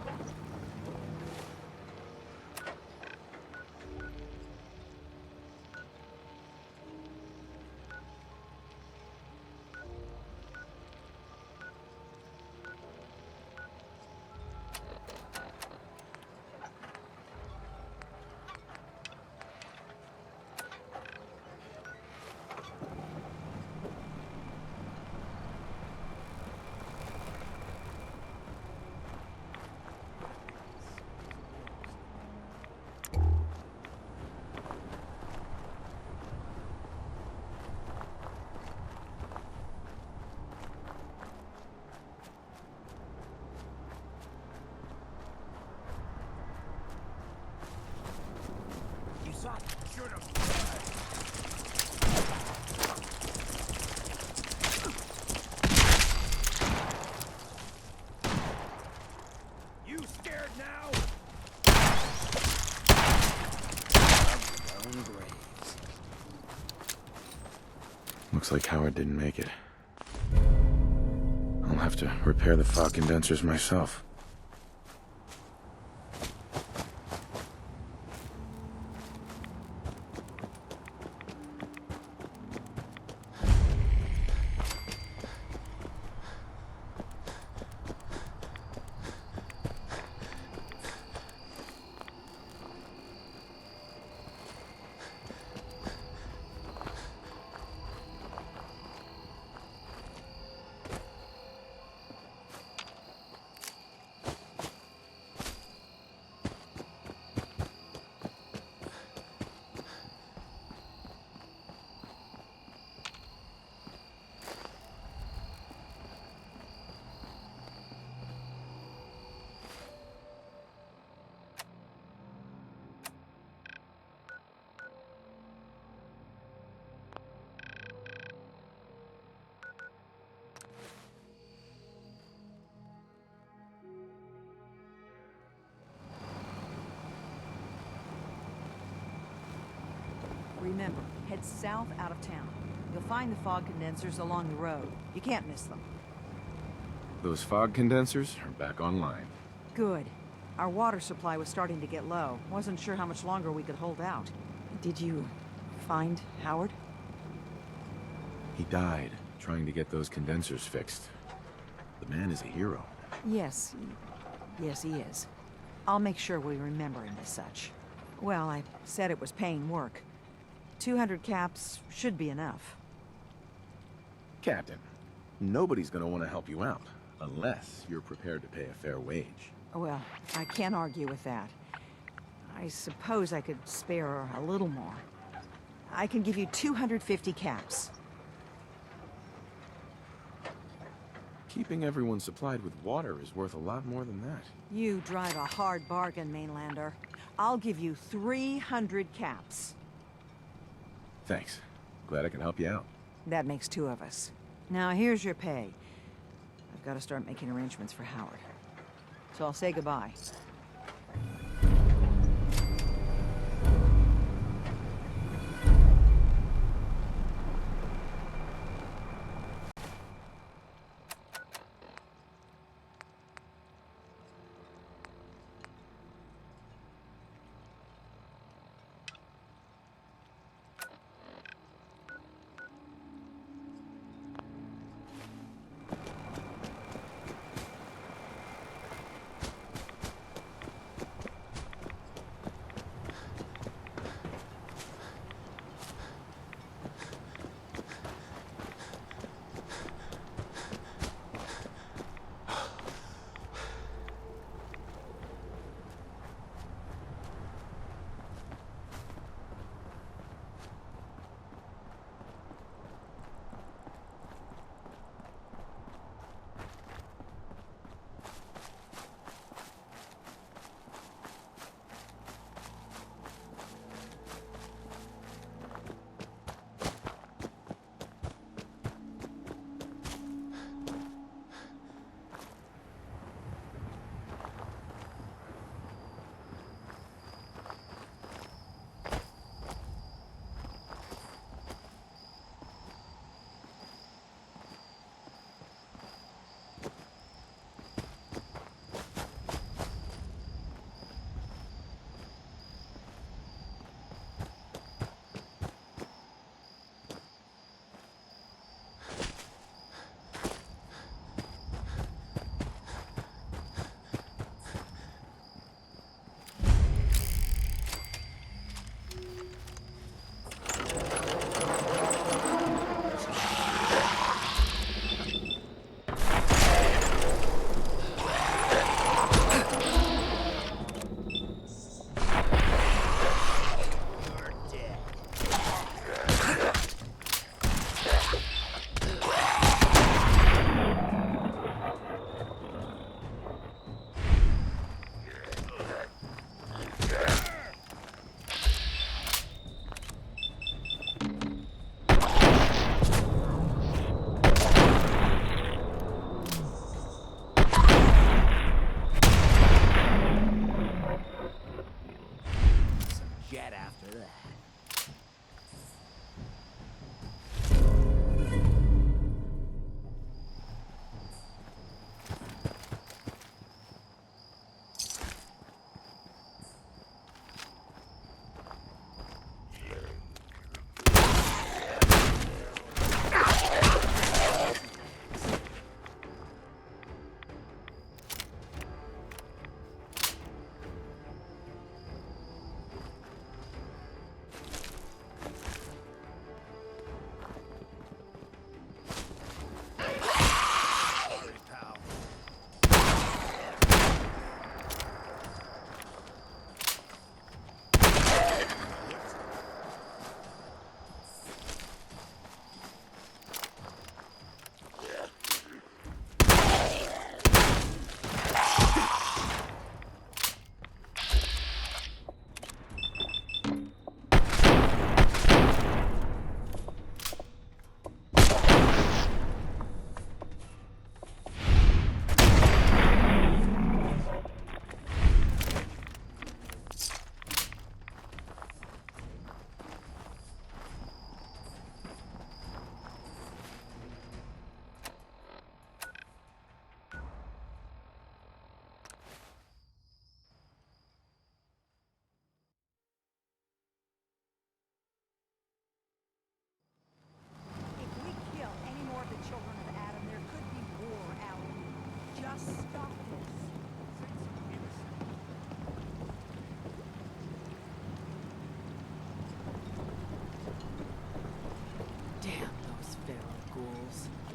You scared now? Looks like Howard didn't make it. I'll have to repair the fog condensers myself. remember, head south out of town. You'll find the fog condensers along the road. You can't miss them. Those fog condensers are back online. Good. Our water supply was starting to get low. Wasn't sure how much longer we could hold out. Did you find Howard? He died trying to get those condensers fixed. The man is a hero. Yes. Yes, he is. I'll make sure we remember him as such. Well, I said it was paying work. 200 caps should be enough. Captain, nobody's gonna want to help you out, unless you're prepared to pay a fair wage. Well, I can't argue with that. I suppose I could spare a little more. I can give you 250 caps. Keeping everyone supplied with water is worth a lot more than that. You drive a hard bargain, Mainlander. I'll give you 300 caps. Thanks. Glad I can help you out. That makes 2 of us. Now, here's your pay. I've got to start making arrangements for Howard. So I'll say goodbye.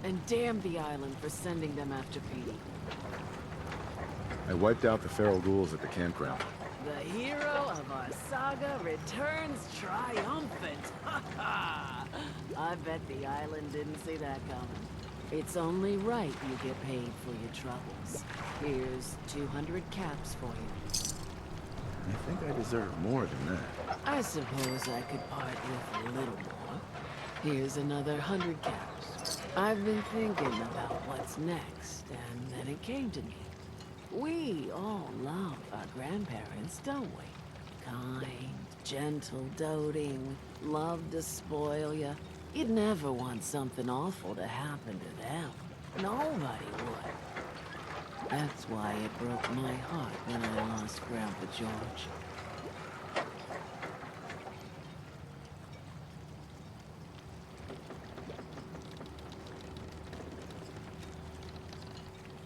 And damn the island for sending them after Petey. I wiped out the feral ghouls at the campground. The hero of our saga returns triumphant. Ha ha! I bet the island didn't see that coming. It's only right you get paid for your troubles. Here's 200 caps for you. I think I deserve more than that. I suppose I could part with a little more. Here's another 100 caps. I've been thinking about what's next, and then it came to me. We all love our grandparents, don't we? Kind, gentle, doting, love to spoil ya. You'd never want something awful to happen to them. Nobody would. That's why it broke my heart when I lost Grandpa George.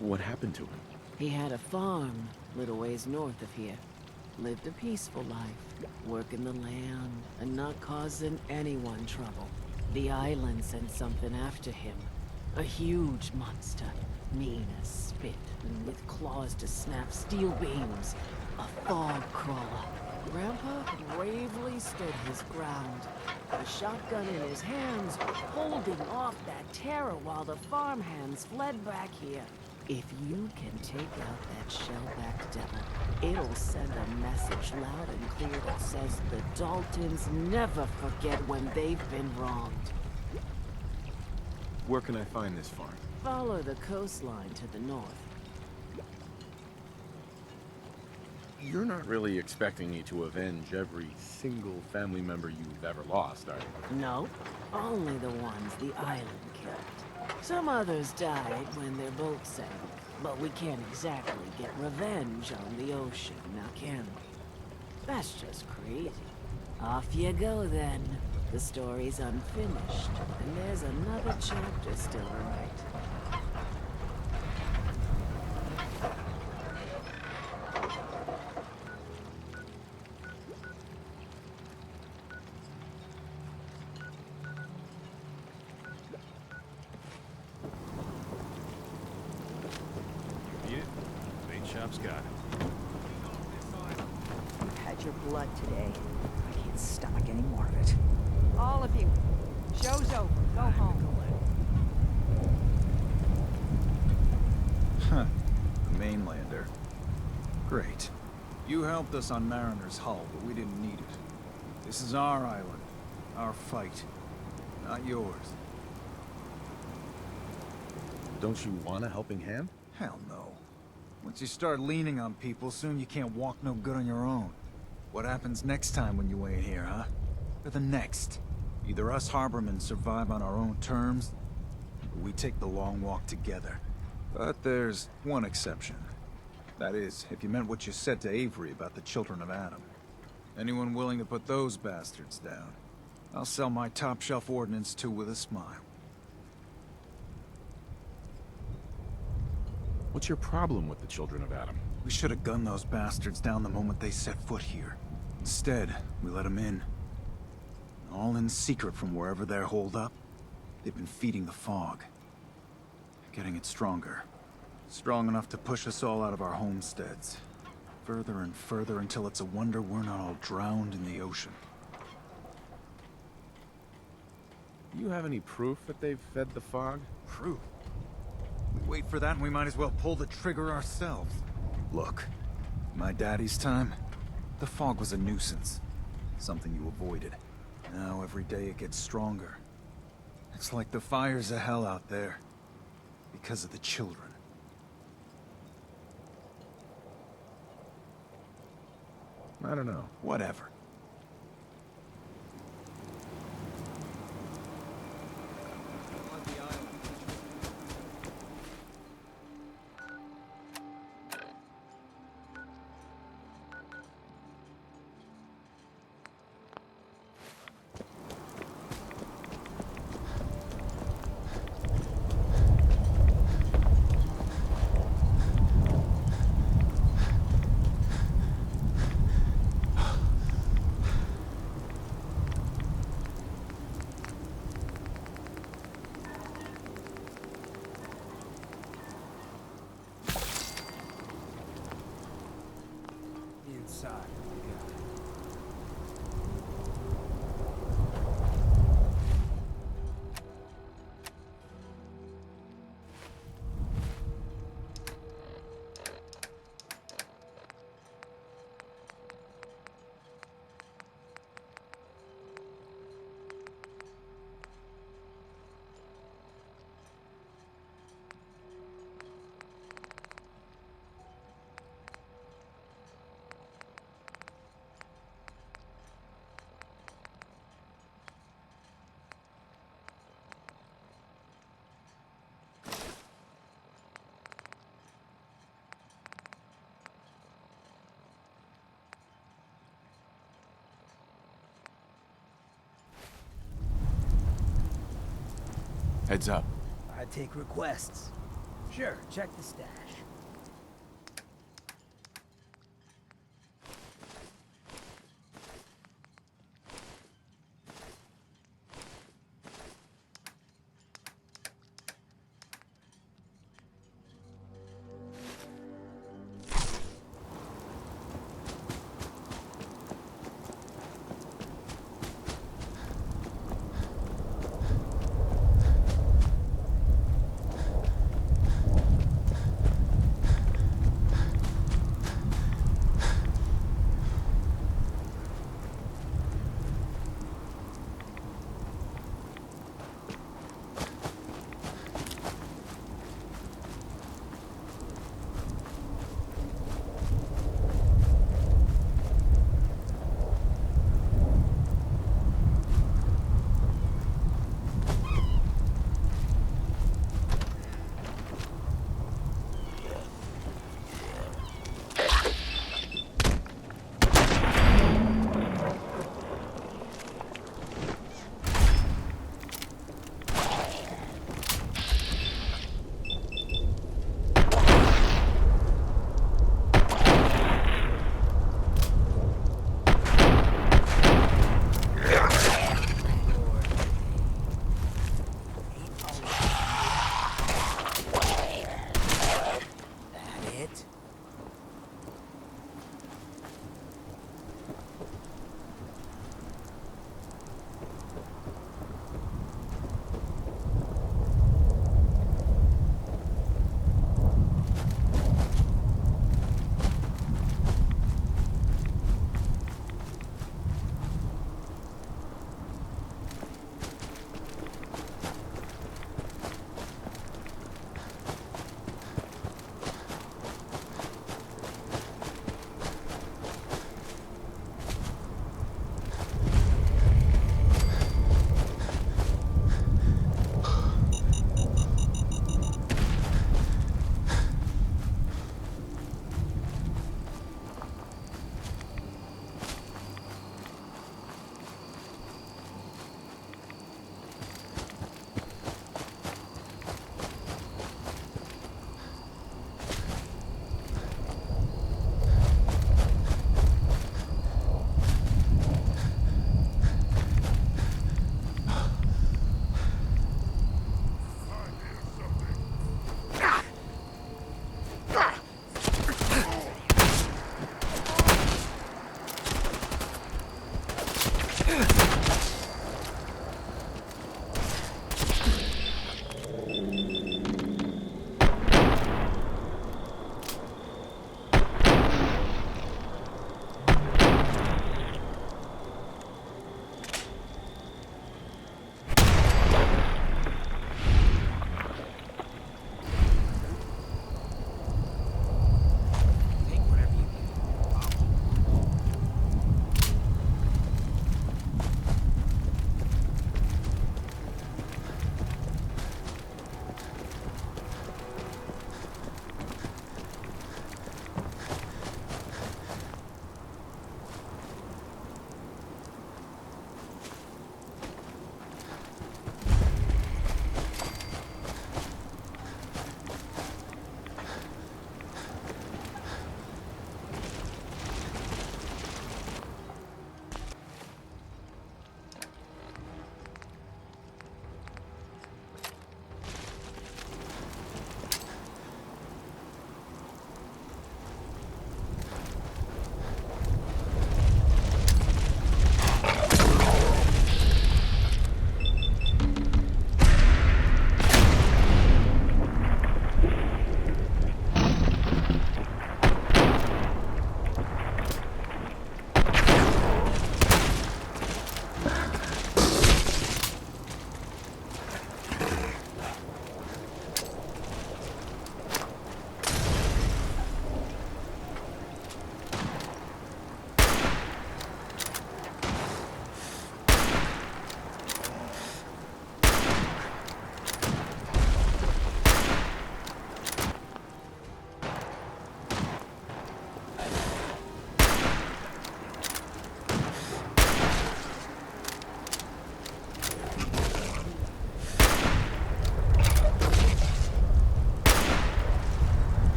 What happened to him? He had a farm, little ways north of here. Lived a peaceful life, working the land and not causing anyone trouble. The island sent something after him. A huge monster, mean as spit, and with claws to snap steel beams. A fog crawler. Grandpa bravely stood his ground, a shotgun in his hands, holding off that terror while the farmhands fled back here. If you can take out that shellback devil, it'll send a message loud and clear that says the Daltons never forget when they've been wronged. Where can I find this farm? Follow the coastline to the north. You're not really expecting me to avenge every single family member you've ever lost, are you? No, only the ones the island killed. Some others died when their boat sank, but we can't exactly get revenge on the ocean, now can we? That's just crazy. Off you go then. The story's unfinished, and there's another chapter still to write. Need it? Bait shop's got it. You've had your blood today. I can't stomach any more of it. All of you, show's over. Go home. Huh. Mainlander. Great. You helped us on Mariner's hull, but we didn't need it. This is our island. Our fight. Not yours. Don't you want a helping hand? Hell no. Once you start leaning on people, soon you can't walk no good on your own. What happens next time when you ain't here, huh? Or the next? Either us harbormen survive on our own terms, or we take the long walk together. But there's one exception. That is, if you meant what you said to Avery about the children of Adam. Anyone willing to put those bastards down, I'll sell my top-shelf ordnance to with a smile. What's your problem with the children of Adam? We should have gunned those bastards down the moment they set foot here. Instead, we let them in. All in secret from wherever they're holed up. They've been feeding the fog. Getting it stronger. Strong enough to push us all out of our homesteads. Further and further until it's a wonder we're not all drowned in the ocean. You have any proof that they've fed the fog? Proof? We wait for that and we might as well pull the trigger ourselves. Look, my daddy's time, the fog was a nuisance. Something you avoided. Now every day it gets stronger. It's like the fires of hell out there. Because of the children. I don't know. Whatever. outside. Yeah. Heads up. I take requests. Sure, check the stash.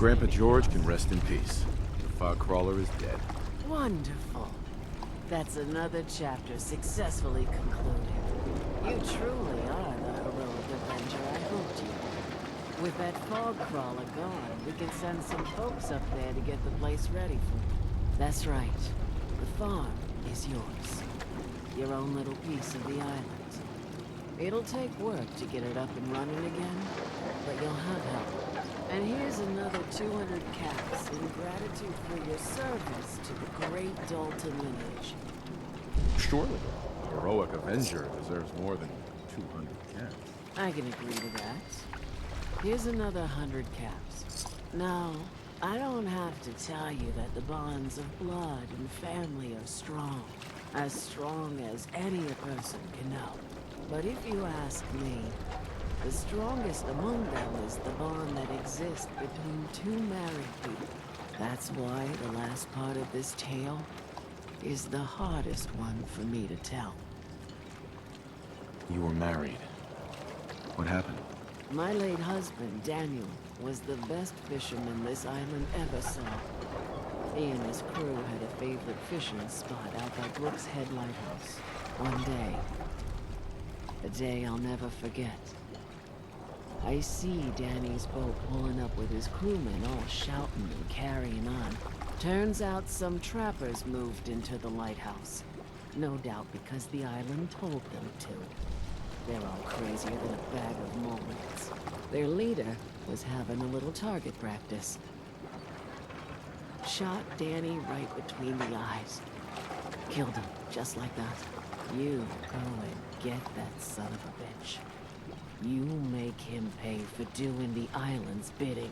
Grandpa George can rest in peace. The fog crawler is dead. Wonderful. That's another chapter successfully concluded. You truly are the heroic avenger I hoped you were. With that fog crawler gone, we can send some folks up there to get the place ready for you. That's right. The farm is yours. Your own little piece of the island. It'll take work to get it up and running again, but you'll have help. And here's another 200 caps in gratitude for your service to the great Dalton lineage. Surely, a heroic avenger deserves more than 200 caps. I can agree to that. Here's another 100 caps. Now, I don't have to tell you that the bonds of blood and family are strong. As strong as any a person can know. But if you ask me, the strongest among them is the bond that exists between two married people. That's why the last part of this tale is the hardest one for me to tell. You were married. What happened? My late husband, Daniel, was the best fisherman this island ever saw. He and his crew had a favorite fishing spot out by Brooks Head Lighthouse. One day, a day I'll never forget. I see Danny's boat pulling up with his crewmen all shouting and carrying on. Turns out some trappers moved into the lighthouse. No doubt because the island told them to. They're all crazier than a bag of molehips. Their leader was having a little target practice. Shot Danny right between the eyes. Killed him, just like that. You go and get that son of a bitch. You make him pay for doing the island's bidding.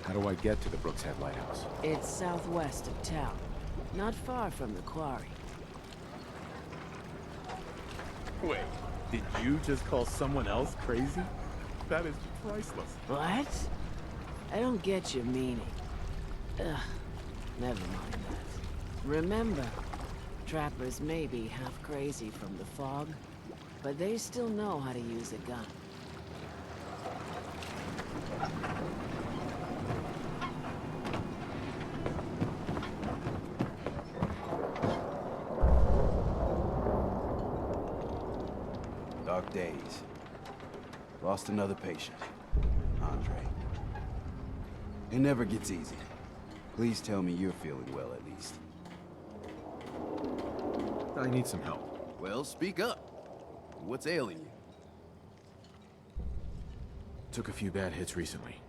How do I get to the Brooks Head Lighthouse? It's southwest of town, not far from the quarry. Wait, did you just call someone else crazy? That is priceless. What? I don't get your meaning. Ugh, never mind that. Remember, trappers may be half crazy from the fog, but they still know how to use a gun. Dark days. Lost another patient. Andre. It never gets easy. Please tell me you're feeling well at least. I need some help. Well, speak up. What's ailing you? Took a few bad hits recently.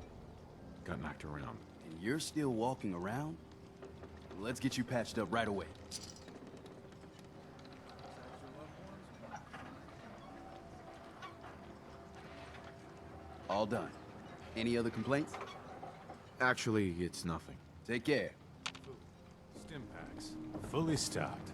Got knocked around. And you're still walking around? Let's get you patched up right away. All done. Any other complaints? Actually, it's nothing. Take care. Stim packs, fully stocked.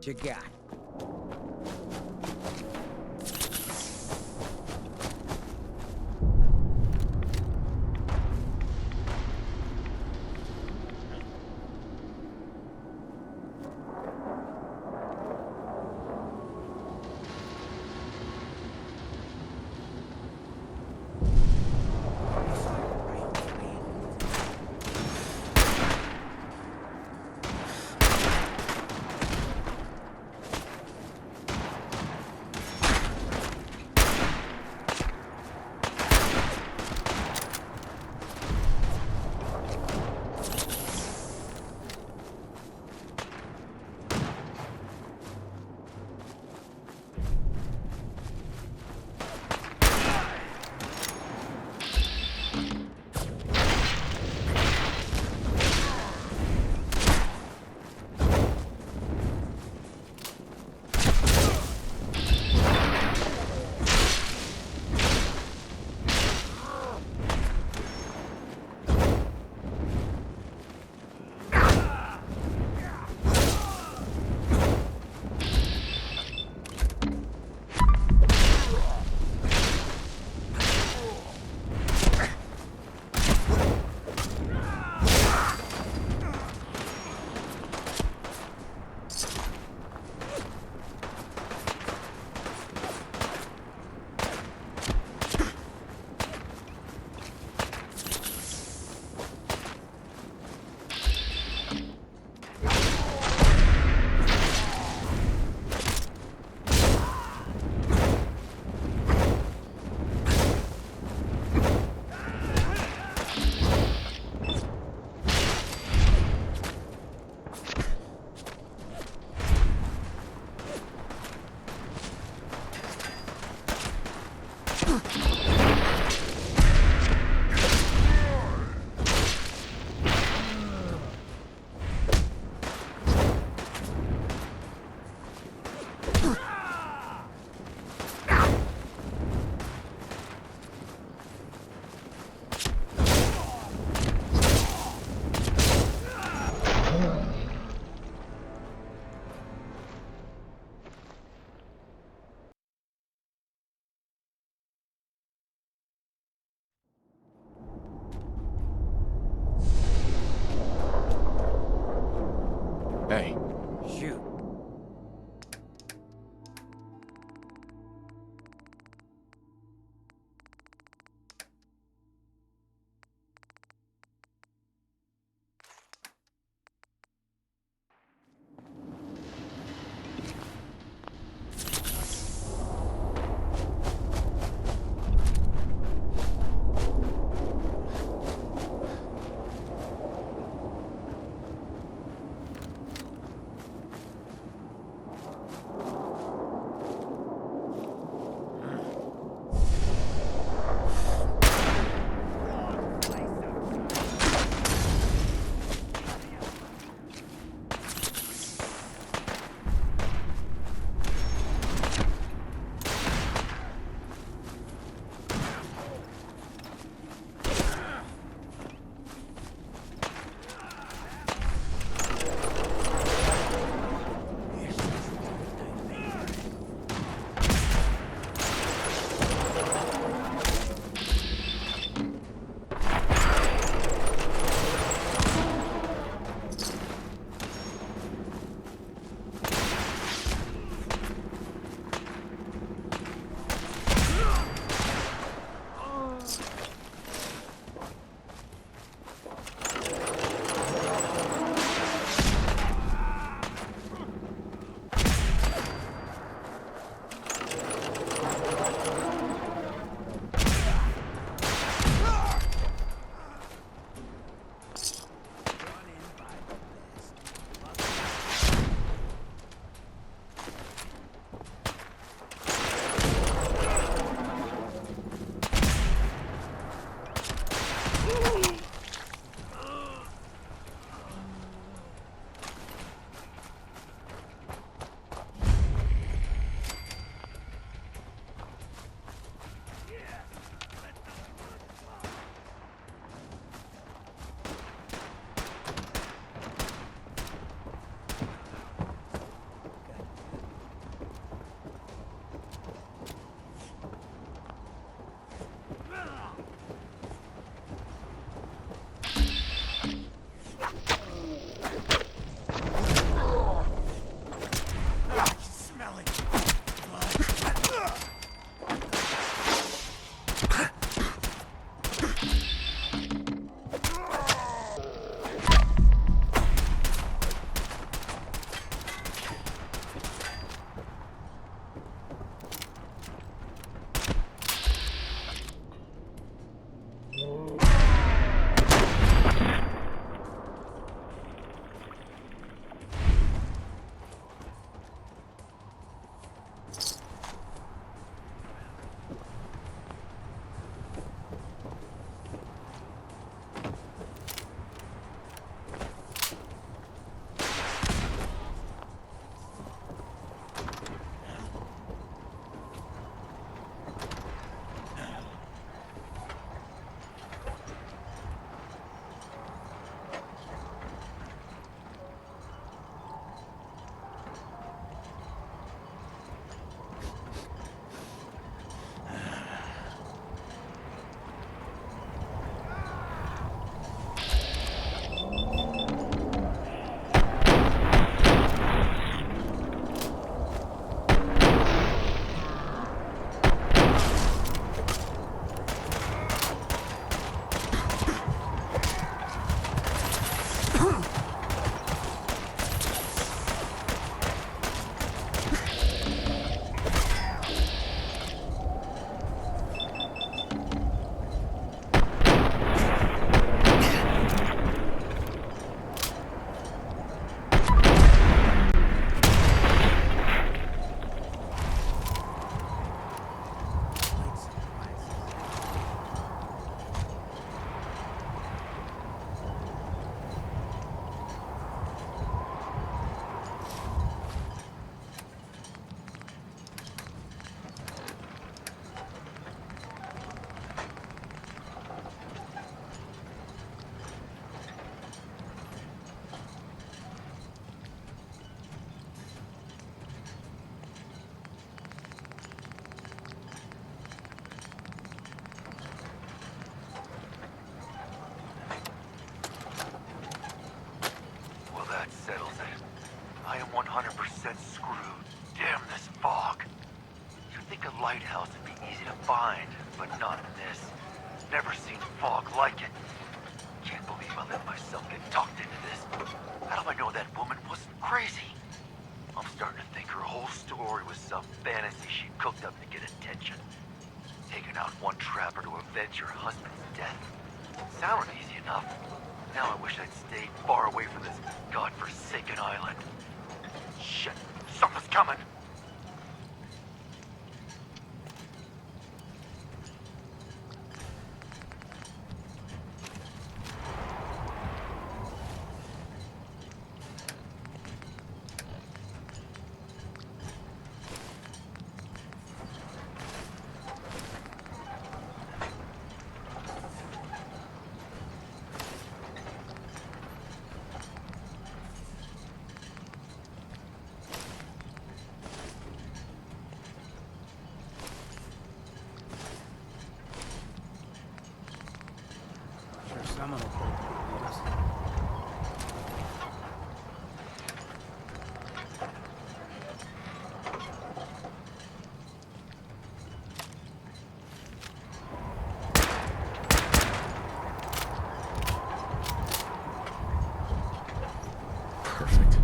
What you got? Hey. Shoot. I am 100% screwed. Damn this fog. You'd think a lighthouse would be easy to find, but not in this. Never seen fog like it. Can't believe I let myself get talked into this. How do I know that woman wasn't crazy? I'm starting to think her whole story was some fantasy she cooked up to get attention. Taking out one trapper to avenge her husband's death. Sounded easy enough. Now I wish I'd stayed far away from this godforsaken island. Shit, something's coming! Someone will pull us. Perfect.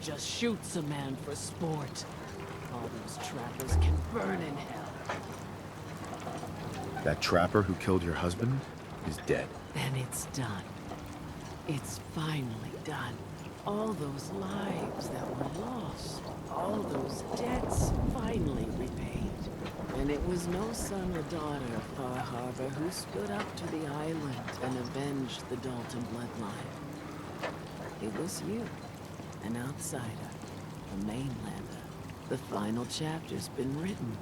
Just shoots a man for sport. All those trappers can burn in hell. That trapper who killed your husband? is dead. And it's done. It's finally done. All those lives that were lost, all those debts finally repaid. And it was no son or daughter of Far Harbor who stood up to the island and avenged the Dalton bloodline. It was you, an outsider, a mainlander. The final chapter's been written.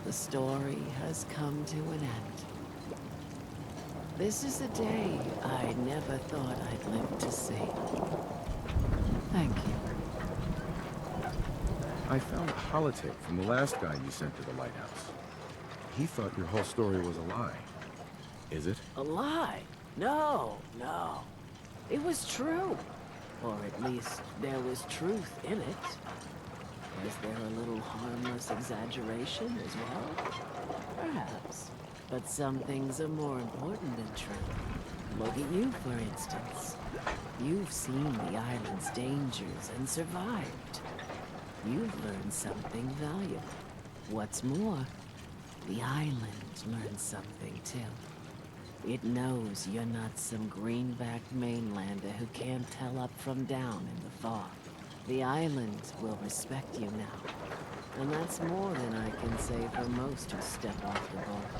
The story has come to an end. This is a day I never thought I'd live to see. Thank you. I found a holotape from the last guy you sent to the lighthouse. He thought your whole story was a lie. Is it? A lie? No, no. It was true. Or at least there was truth in it. Was there a little harmless exaggeration as well? Perhaps. But some things are more important than truth. Look at you, for instance. You've seen the island's dangers and survived. You've learned something valuable. What's more, the island learned something too. It knows you're not some greenback mainlander who can't tell up from down in the fog. The island will respect you now. And that's more than I can say for most who step off the boat.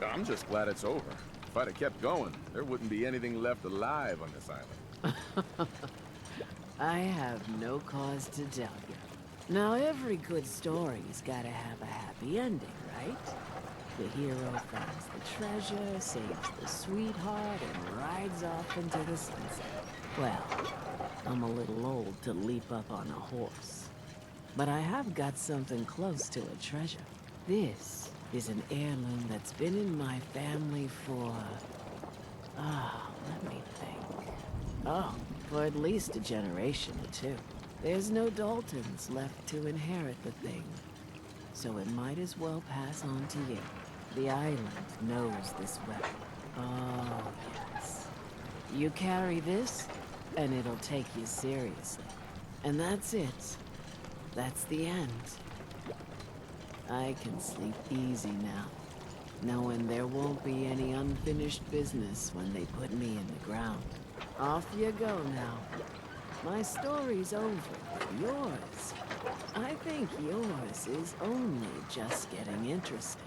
I'm just glad it's over. If I'd have kept going, there wouldn't be anything left alive on this island. I have no cause to tell you. Now, every good story's gotta have a happy ending, right? The hero finds the treasure, saves the sweetheart, and rides off into the sunset. Well, I'm a little old to leap up on a horse. But I have got something close to a treasure. This is an heirloom that's been in my family for... let me think. Oh, for at least a generation or two. There's no Daltons left to inherit the thing. So it might as well pass on to you. The island knows this weapon. Oh, yes. You carry this, and it'll take you seriously. And that's it. That's the end. I can sleep easy now, knowing there won't be any unfinished business when they put me in the ground. Off you go now. My story's over, but yours, I think yours is only just getting interesting.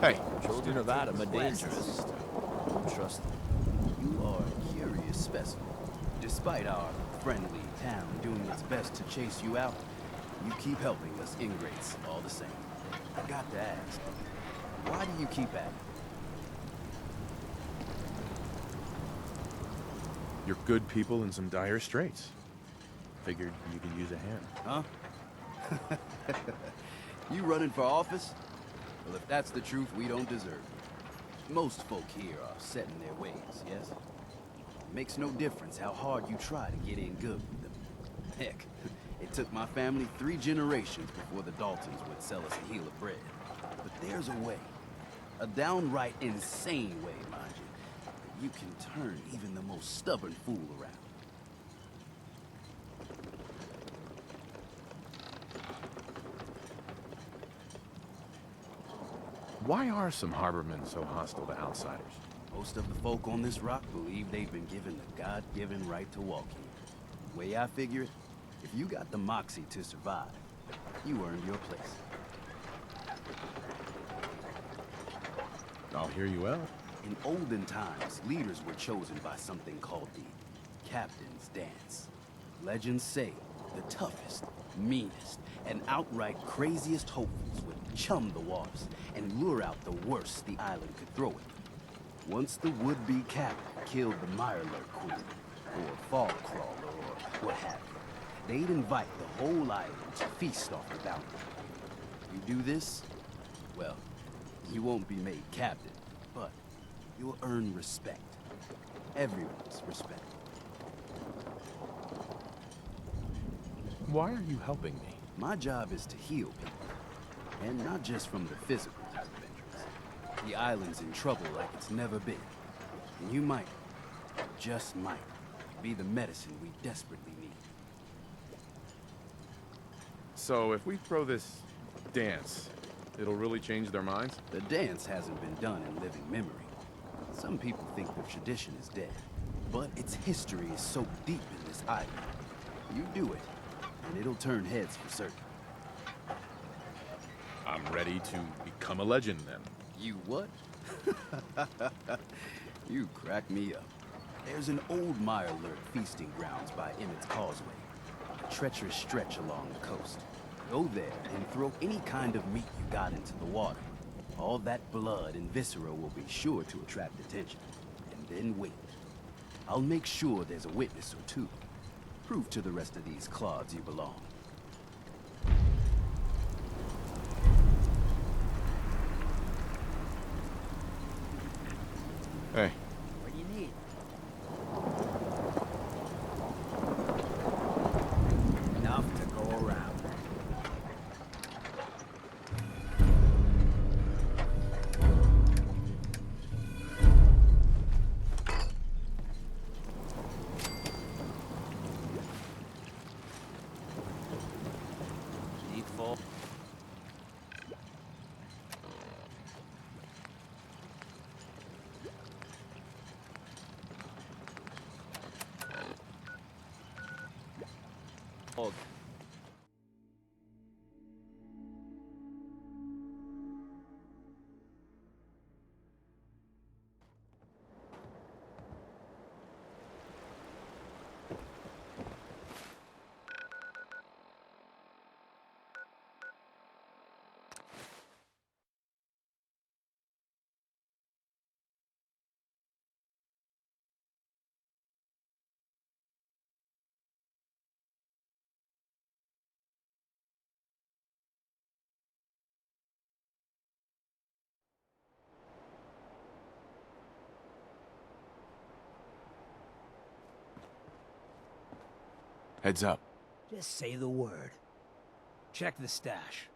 Hey. Children of Adam are dangerous. Don't trust them. You are a curious specimen. Despite our friendly town doing its best to chase you out, you keep helping us ingrates all the same. I got to ask, why do you keep at it? You're good people in some dire straits. Figured you could use a hand. Huh? You running for office? Well, if that's the truth, we don't deserve it. Most folk here are set in their ways, yes? It makes no difference how hard you try to get in good with them. Heck, it took my family 3 generations before the Daltons would sell us a heel of bread. But there's a way. A downright insane way, mind you. That you can turn even the most stubborn fool around. Why are some harbormen so hostile to outsiders? Most of the folk on this rock believe they've been given the God-given right to walk here. The way I figure it, if you got the moxie to survive, you earned your place. I'll hear you out. In olden times, leaders were chosen by something called the Captain's Dance. Legends say the toughest, meanest, and outright craziest hopefuls would chum the waters and lure out the worst the island could throw it. Once the would-be captain killed the Mirelurk Queen, or Fog Crawler, or what have you, they'd invite the whole island to feast off the bounty. You do this, well, you won't be made captain, but you'll earn respect. Everyone's respect. Why are you helping me? My job is to heal people, and not just from the physical type of injuries. The island's in trouble like it's never been, and you might, just might, be the medicine we desperately need. So if we throw this dance, it'll really change their minds? The dance hasn't been done in living memory. Some people think the tradition is dead, but its history is so deep in this island. You do it, and it'll turn heads for certain. I'm ready to become a legend then. You what? You crack me up. There's an old Mirelurk feasting grounds by Emmett's Causeway, a treacherous stretch along the coast. Go there and throw any kind of meat you got into the water. All that blood and viscera will be sure to attract attention. And then wait. I'll make sure there's a witness or two. Prove to the rest of these clods you belong. Hey. What do you need? Enough to go around. Need full. Fog. Heads up. Just say the word. Check the stash.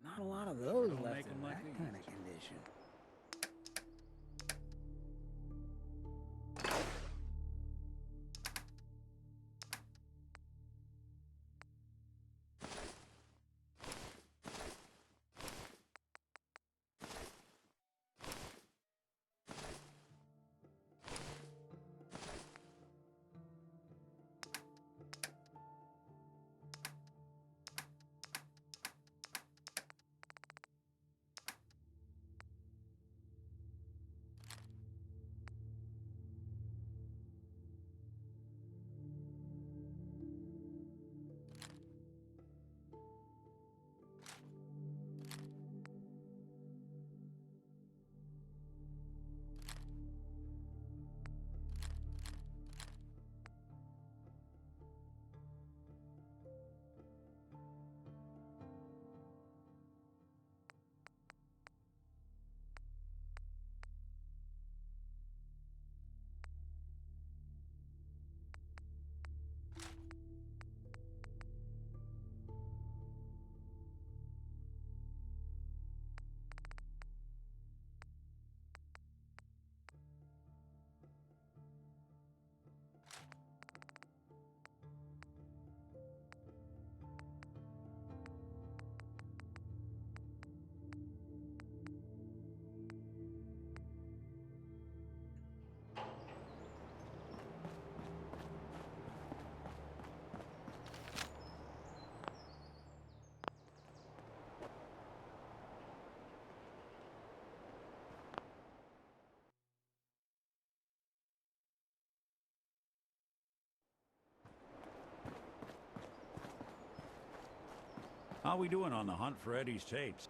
Not a lot of those left in that kind of condition. situation. How we doing on the hunt for Eddie's tapes?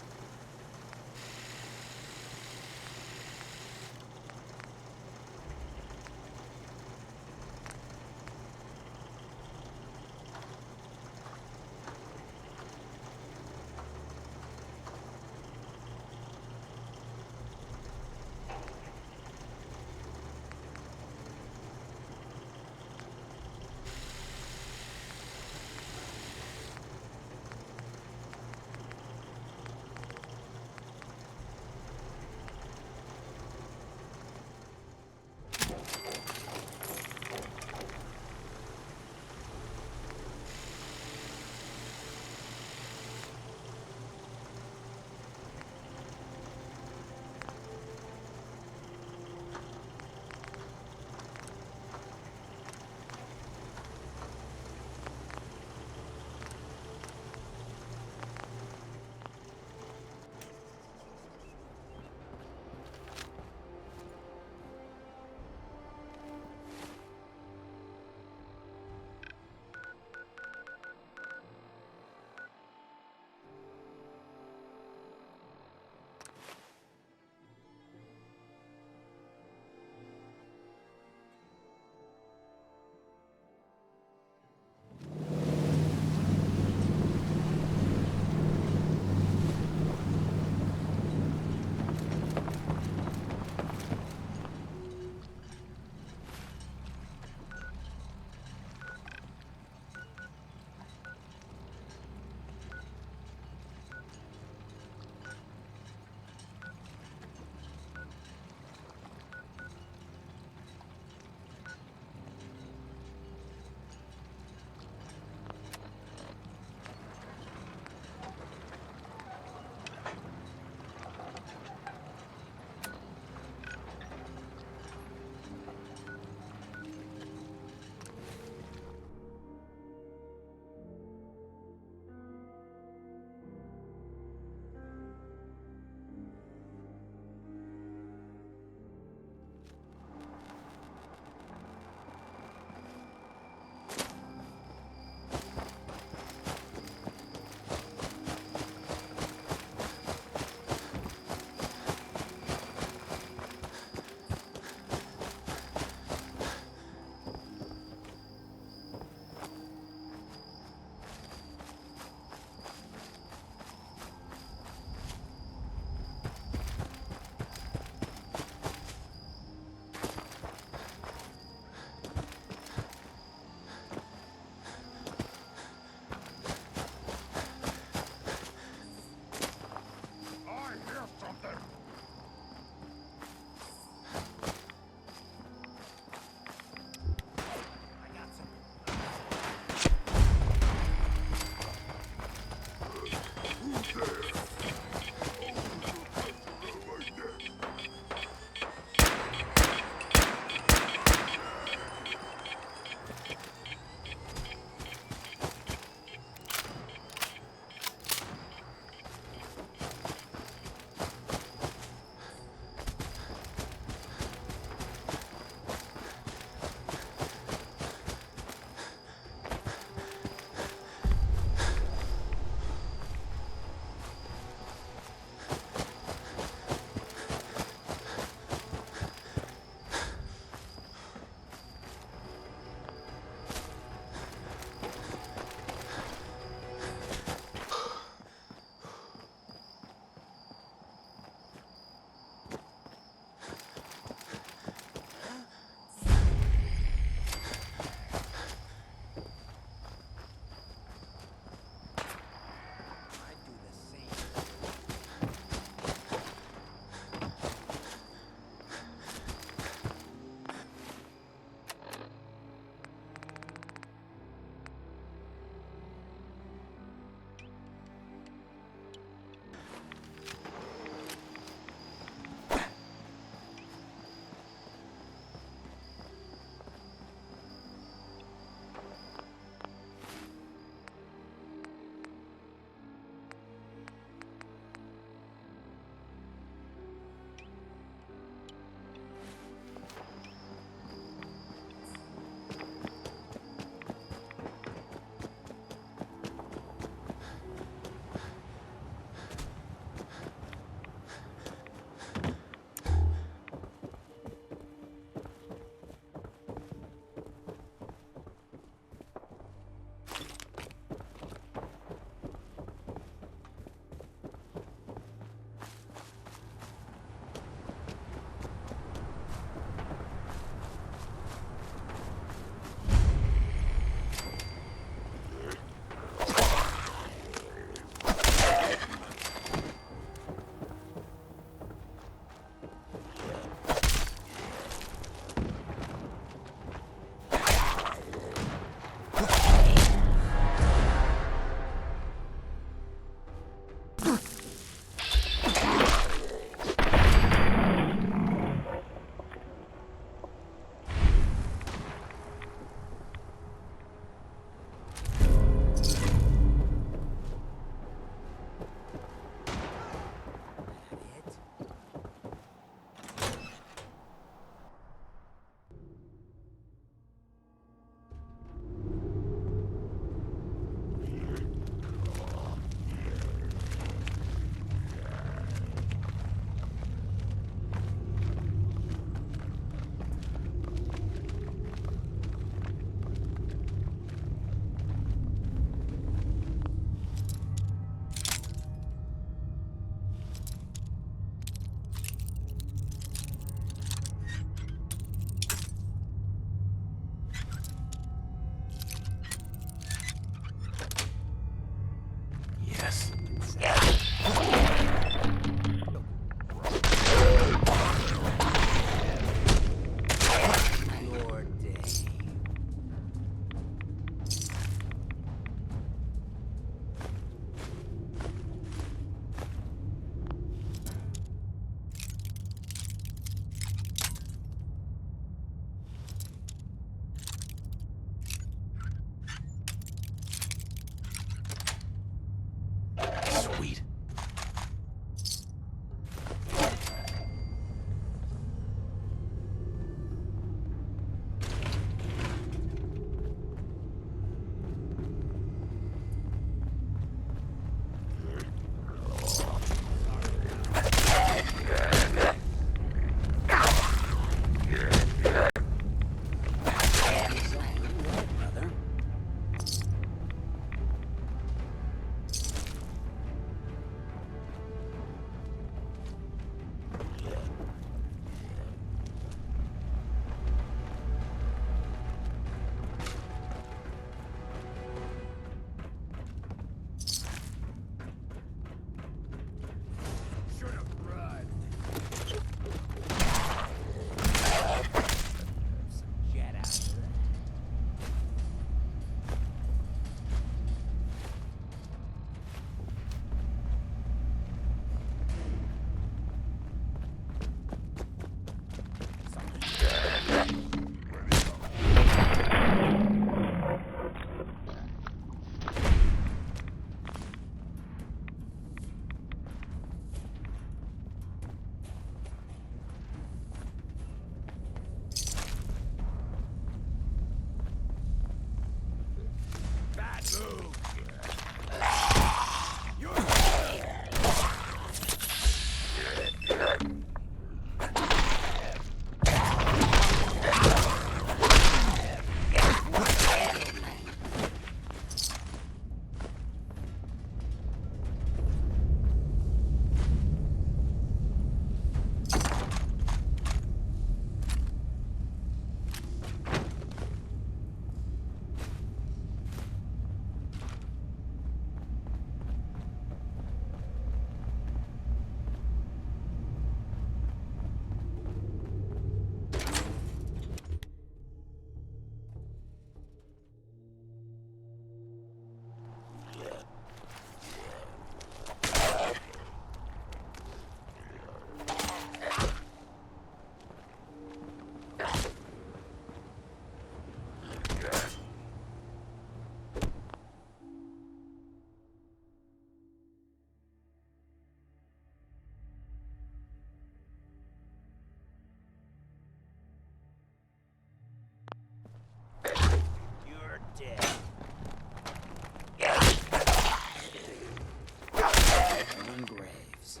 unborn graves.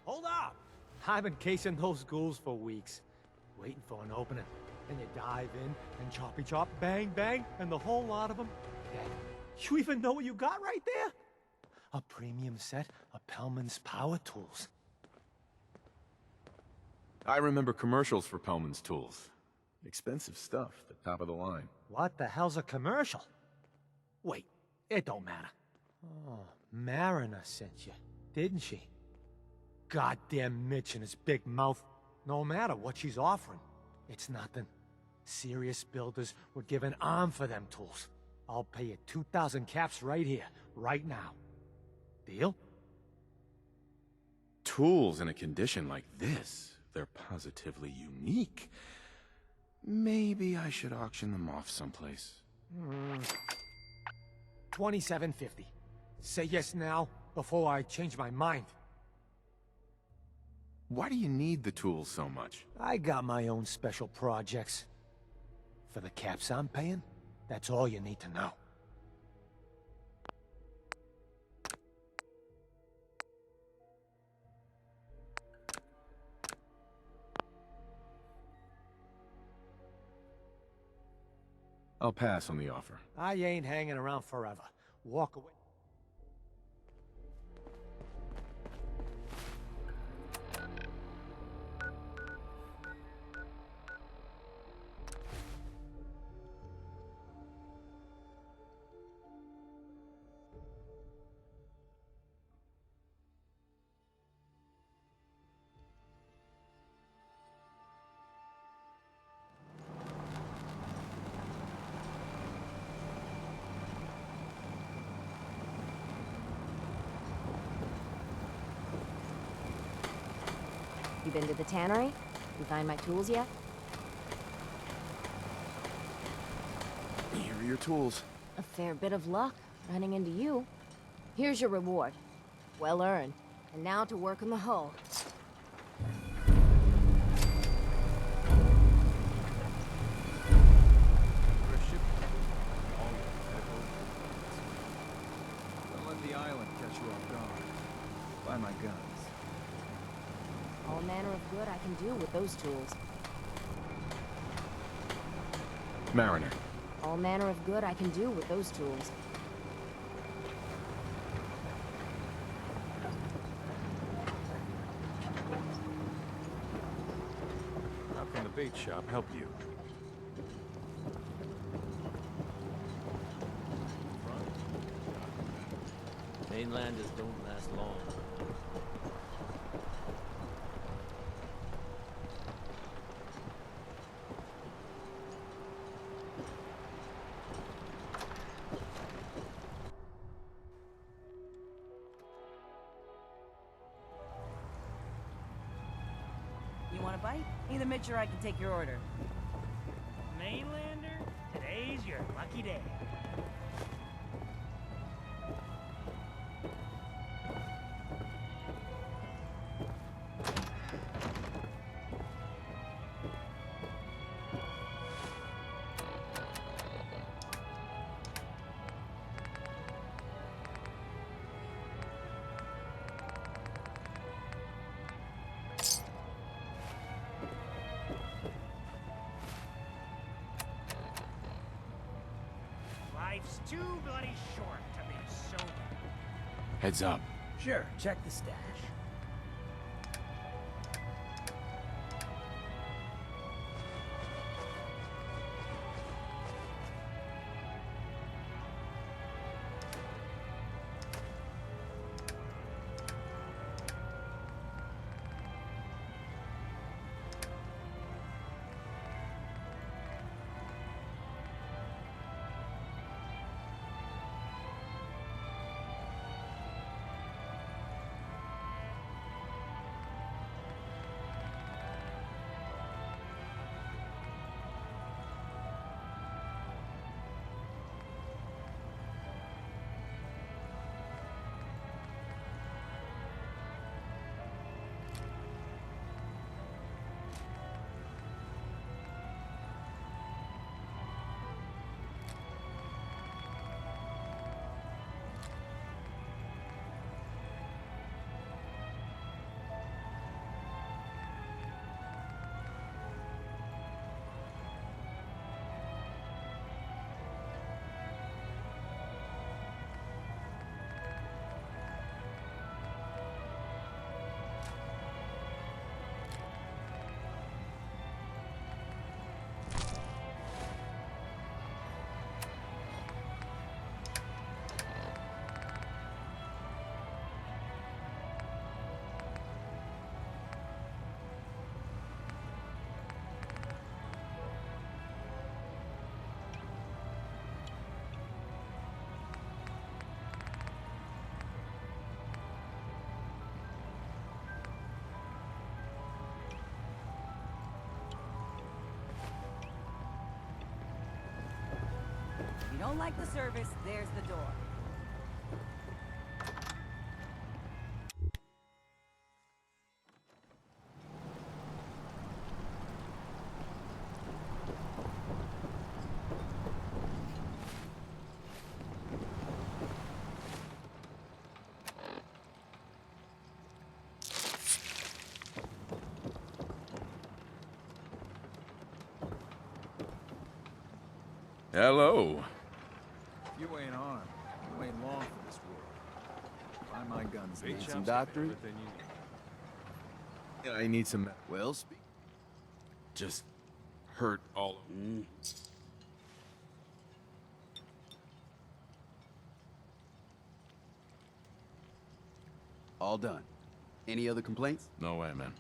Hold up! I've been casing those ghouls for weeks, waiting for an opening. And you dive in, and choppy chop, bang bang, and the whole lot of them dead. You even know what you got right there? A premium set of Pellman's power tools. I remember commercials for Pellman's tools. Expensive stuff, the top of the line. What the hell's a commercial? Wait, it don't matter. Oh, Mariner sent you, didn't she? Goddamn Mitch and his big mouth. No matter what she's offering, it's nothing. Serious builders would give an arm for them tools. I'll pay you 2,000 caps right here, right now. Deal? Tools in a condition like this, they're positively unique. Maybe I should auction them off someplace. $27.50. Say yes now, before I change my mind. Why do you need the tools so much? I got my own special projects. For the caps I'm paying, that's all you need to know. I'll pass on the offer. I ain't hanging around forever. Walk away. You been to the tannery? You find my tools yet? Here are your tools. A fair bit of luck running into you. Here's your reward. Well earned. And now to work on the hull. Don't let the island catch you off guard. Buy my guns. All manner of good I can do with those tools. Mariner. All manner of good I can do with those tools. How can the bait shop help you? Mainlanders don't last long. You want a bite? Either Mitch or I can take your order. Mainlander, today's your lucky day. Life's too bloody short to be sober. Heads up. Sure, check the stash. Don't like the service, there's the door. Hello. You ain't armed. You ain't long for this world. Buy my guns. Need some doctoring? Yeah, I need some. Well, speak. Just hurt all over. All done. Any other complaints? No way, man.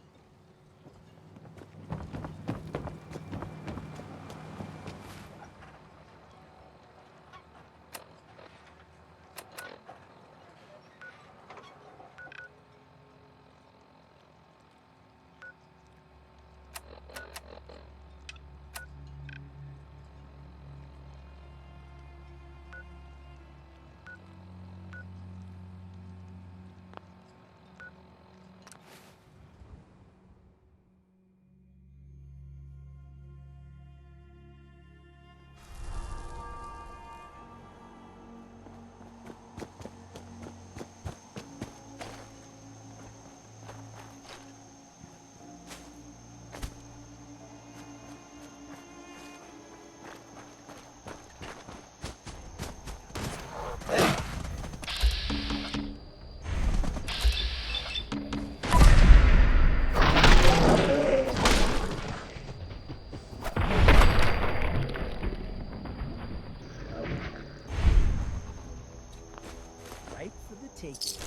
Right for the taking.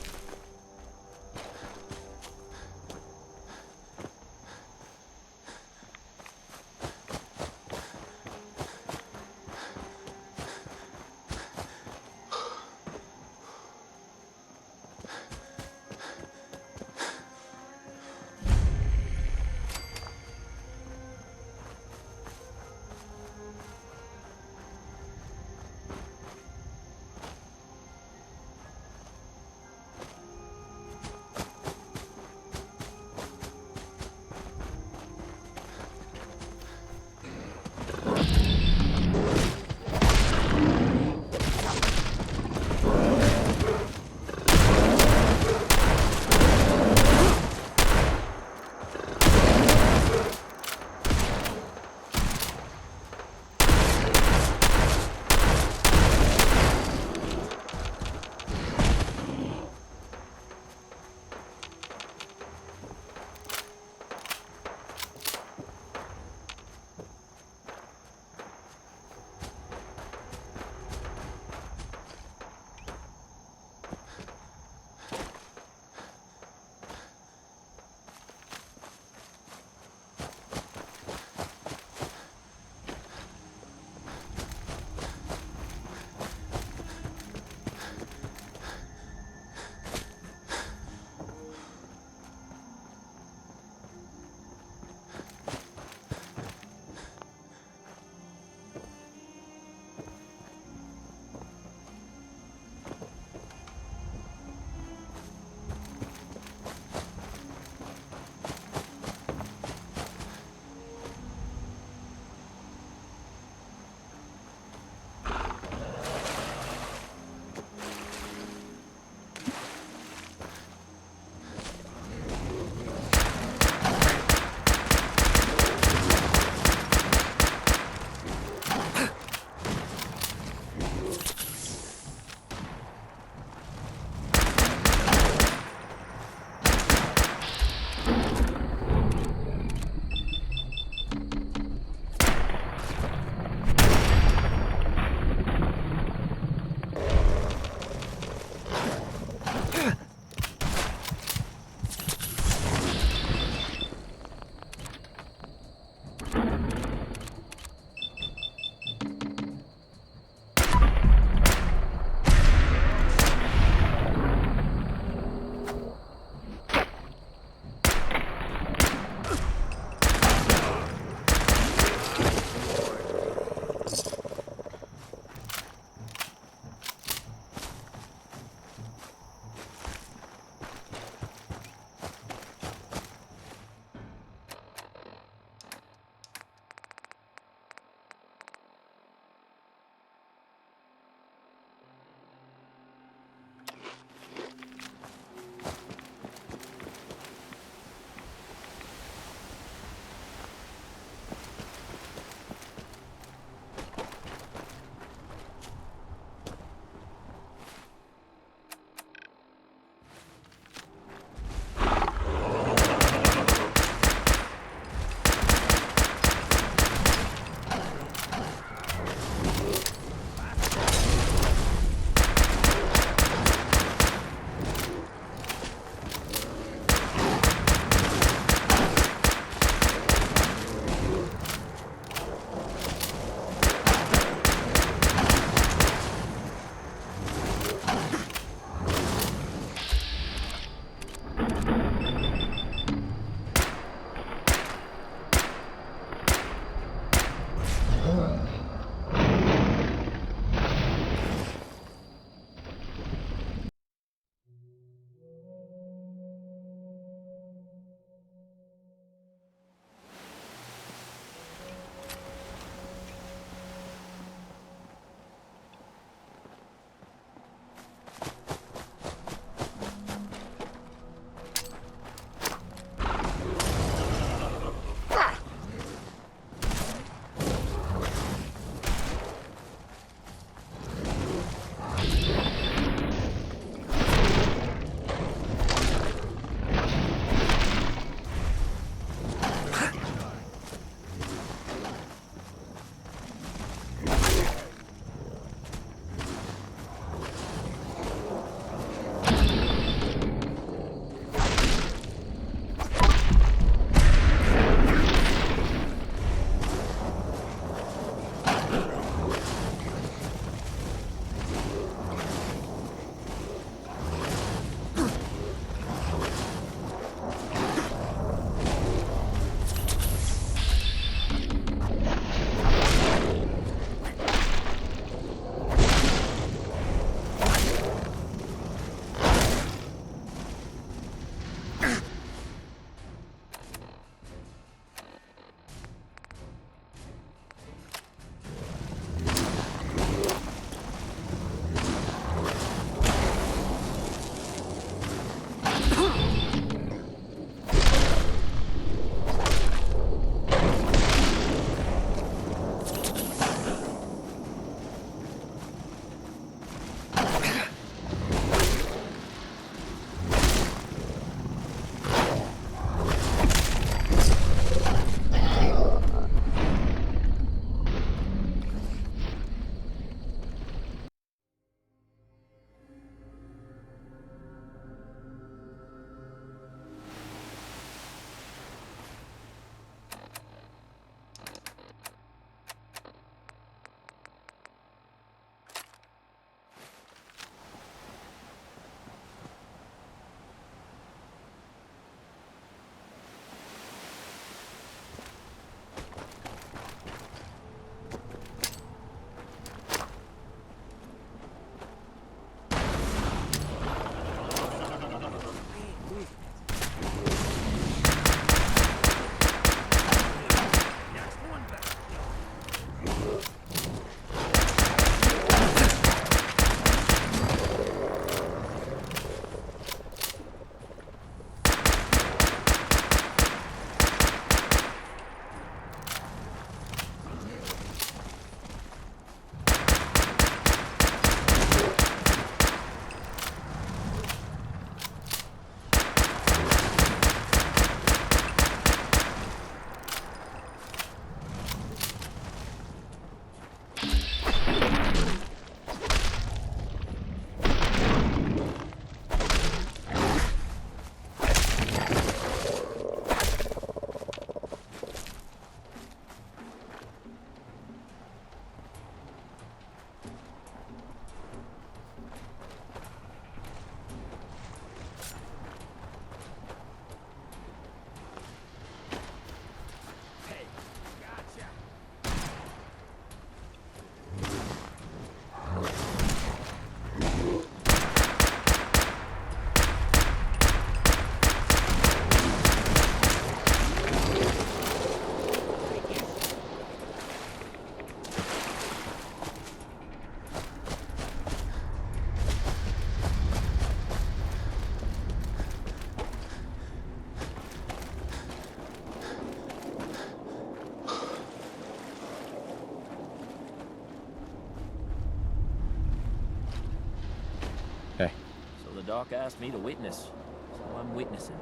Doc asked me to witness, so I'm witnessing.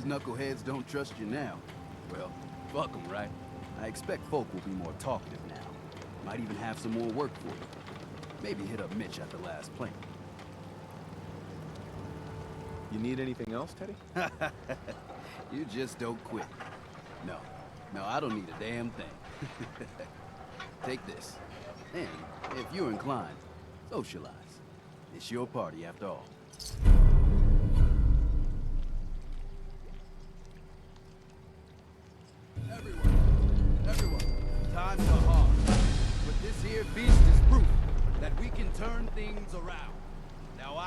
these knuckleheads don't trust you now, well, fuck them, right? I expect folk will be more talkative now. Might even have some more work for you. Maybe hit up Mitch at the last plane. You need anything else, Teddy? You just don't quit. No, I don't need a damn thing. Take this. And, if you're inclined, socialize. It's your party after all. Everyone, times are hard. But this here beast is proof that we can turn things around. Now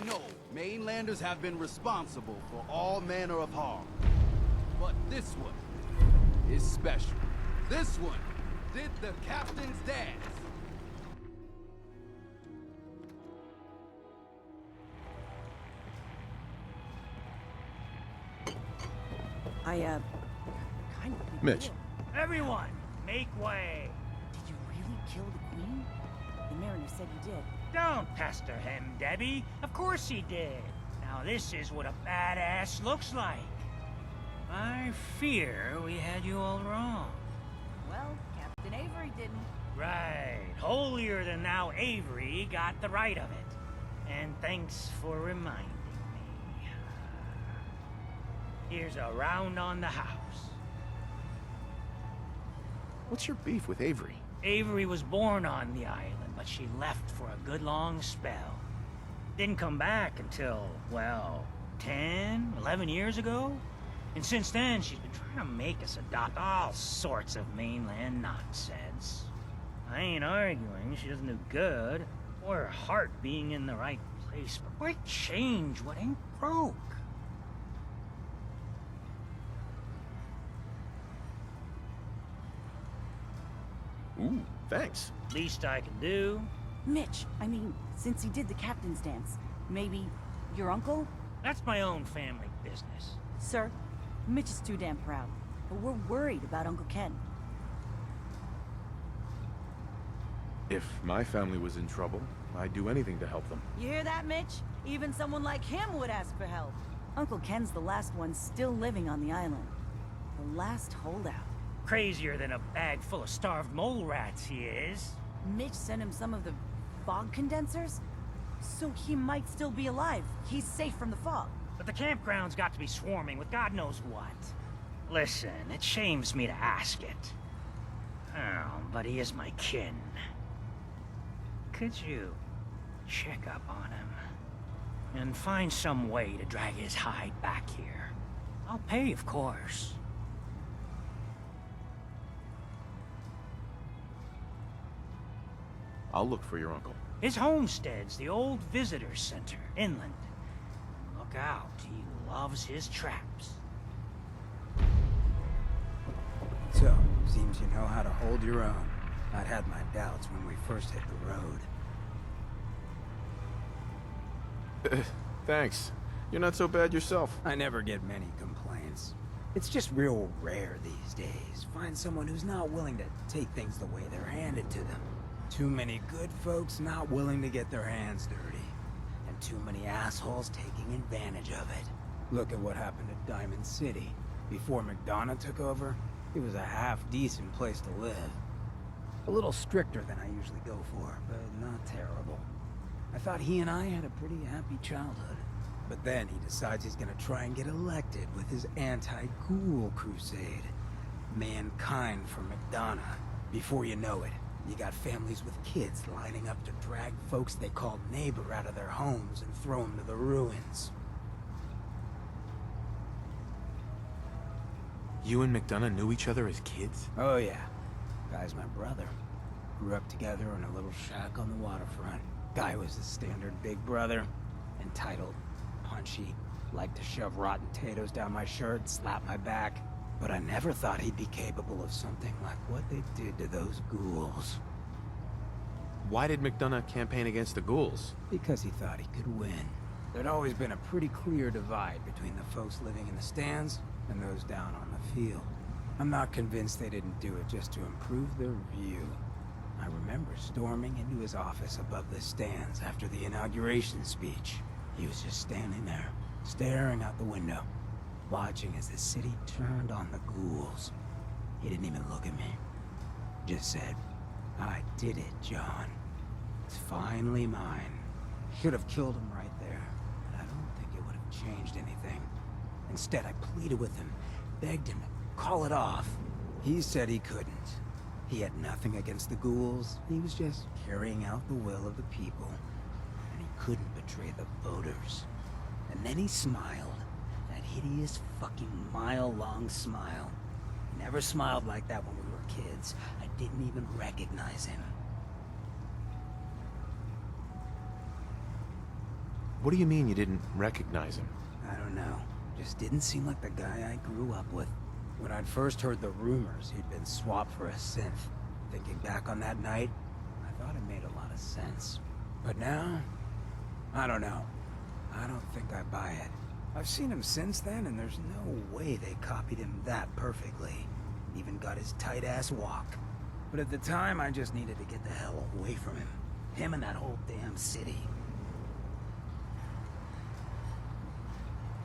No, mainlanders have been responsible for all manner of harm. But this one is special. This one did the captain's dance. Kind of Mitch. Everyone, make way. Did you really kill the queen? The mariner said you did. Don't pester him, Debbie. Of course he did. Now this is what a badass looks like. I fear we had you all wrong. Well, Captain Avery didn't. Right. Holier than thou Avery got the right of it. And thanks for reminding me. Here's a round on the house. What's your beef with Avery? Avery was born on the island, but she left for a good long spell. Didn't come back until, well, 10, 11 years ago? And since then, she's been trying to make us adopt all sorts of mainland nonsense. I ain't arguing she doesn't do good, or her heart being in the right place, but why change what ain't broke? Ooh, thanks. Least I can do. Mitch, I mean, since he did the captain's dance, maybe your uncle? That's my own family business. Sir, Mitch is too damn proud, but we're worried about Uncle Ken. If my family was in trouble, I'd do anything to help them. You hear that, Mitch? Even someone like him would ask for help. Uncle Ken's the last one still living on the island. The last holdout. Crazier than a bag full of starved mole rats, he is. Mitch sent him some of the fog condensers? So he might still be alive. He's safe from the fog. But the campground's got to be swarming with God knows what. Listen, it shames me to ask it. Oh, but he is my kin. Could you check up on him? And find some way to drag his hide back here? I'll pay, of course. I'll look for your uncle. His homestead's the old visitor center, inland. Look out, he loves his traps. So, seems you know how to hold your own. I'd had my doubts when we first hit the road. Thanks. You're not so bad yourself. I never get many complaints. It's just real rare these days. Find someone who's not willing to take things the way they're handed to them. Too many good folks not willing to get their hands dirty. And too many assholes taking advantage of it. Look at what happened at Diamond City. Before McDonough took over, it was a half-decent place to live. A little stricter than I usually go for, but not terrible. I thought he and I had a pretty happy childhood. But then he decides he's gonna try and get elected with his anti-ghoul crusade. Mankind for McDonough. Before you know it, You got families with kids lining up to drag folks they called neighbor out of their homes and throw them to the ruins. You and McDonough knew each other as kids? Oh yeah. Guy's my brother. Grew up together in a little shack on the waterfront. Guy was the standard big brother. Entitled, punchy, liked to shove rotten potatoes down my shirt, slap my back. But I never thought he'd be capable of something like what they did to those ghouls. Why did McDonough campaign against the ghouls? Because he thought he could win. There'd always been a pretty clear divide between the folks living in the stands and those down on the field. I'm not convinced they didn't do it just to improve their view. I remember storming into his office above the stands after the inauguration speech. He was just standing there, staring out the window, watching as the city turned on the ghouls. He didn't even look at me. Just said, "I did it, John. It's finally mine." Should have killed him right there, but I don't think it would have changed anything. Instead, I pleaded with him, begged him to call it off. He said he couldn't. He had nothing against the ghouls. He was just carrying out the will of the people. And he couldn't betray the voters. And then he smiled. That hideous fucking mile-long smile. He never smiled like that when we were kids. I didn't even recognize him. What do you mean you didn't recognize him? I don't know. Just didn't seem like the guy I grew up with. When I'd first heard the rumors he'd been swapped for a synth, thinking back on that night, I thought it made a lot of sense. But now, I don't know. I don't think I buy it. I've seen him since then, and there's no way they copied him that perfectly. Even got his tight-ass walk. But at the time, I just needed to get the hell away from him. Him and that whole damn city.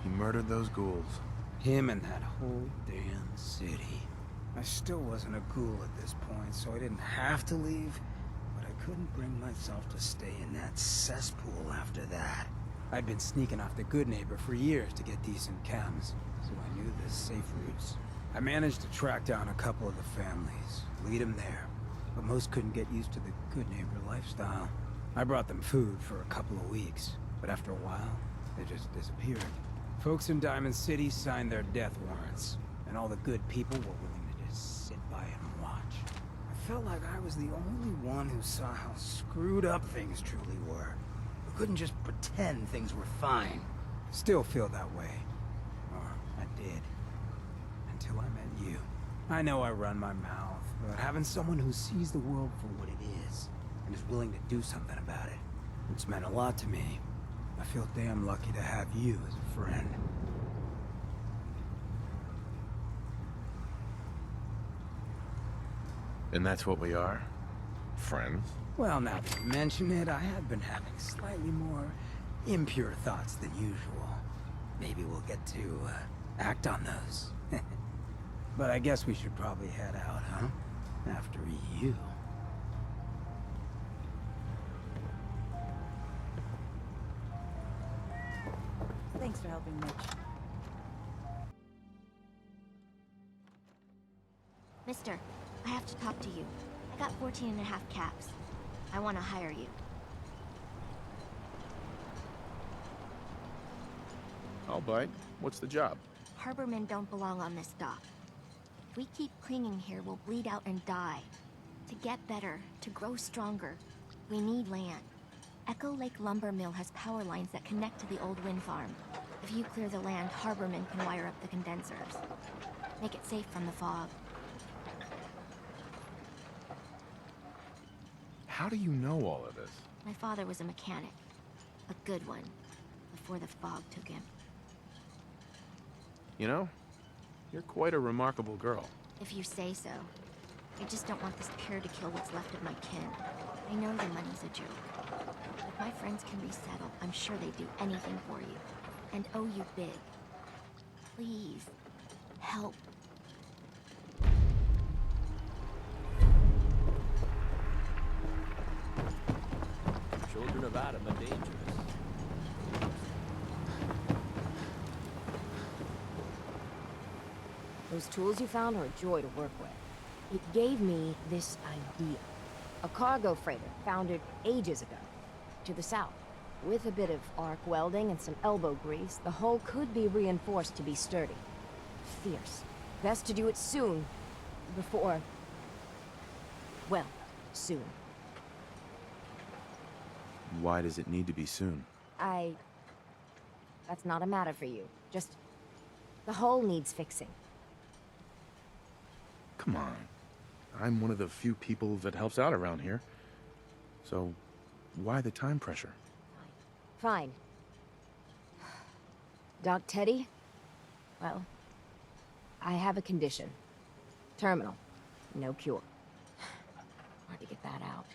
He murdered those ghouls. Him and that whole damn city. I still wasn't a ghoul at this point, so I didn't have to leave, but I couldn't bring myself to stay in that cesspool after that. I'd been sneaking off the Good Neighbor for years to get decent chems, so I knew the safe routes. I managed to track down a couple of the families, lead them there, but most couldn't get used to the Good Neighbor lifestyle. I brought them food for a couple of weeks, but after a while, they just disappeared. Folks in Diamond City signed their death warrants, and all the good people were willing to just sit by and watch. I felt like I was the only one who saw how screwed up things truly were. Who couldn't just pretend things were fine. Still feel that way. Or I did. Until I met you. I know I run my mouth, but having someone who sees the world for what it is, and is willing to do something about it, it's meant a lot to me. I feel damn lucky to have you as a friend. And that's what we are? Friends? Well, now that you mention it, I have been having slightly more impure thoughts than usual. Maybe we'll get to act on those. But I guess we should probably head out, huh? After you. Thanks for helping, Mitch. Mister, I have to talk to you. I got 14 and a half caps. I want to hire you. I'll bite. What's the job? Harbormen don't belong on this dock. If we keep clinging here, we'll bleed out and die. To get better, to grow stronger, we need land. Echo Lake Lumber Mill has power lines that connect to the old wind farm. If you clear the land, Harbormen can wire up the condensers. Make it safe from the fog. How do you know all of this? My father was a mechanic. A good one. Before the fog took him. You know, you're quite a remarkable girl. If you say so. I just don't want this pier to kill what's left of my kin. I know the money's a joke. If my friends can resettle, I'm sure they'd do anything for you. And owe you big. Please, help. Children of Adam are dangerous. Those tools you found are a joy to work with. It gave me this idea. A cargo freighter foundered ages ago, to the south. With a bit of arc welding and some elbow grease, the hull could be reinforced to be sturdy. Fierce. Best to do it soon, before... well, soon. Why does it need to be soon? That's not a matter for you. Just... the hull needs fixing. Come on. I'm one of the few people that helps out around here. So, why the time pressure? Fine. Doc Teddy? Well, I have a condition. Terminal. No cure. Hard to get that out.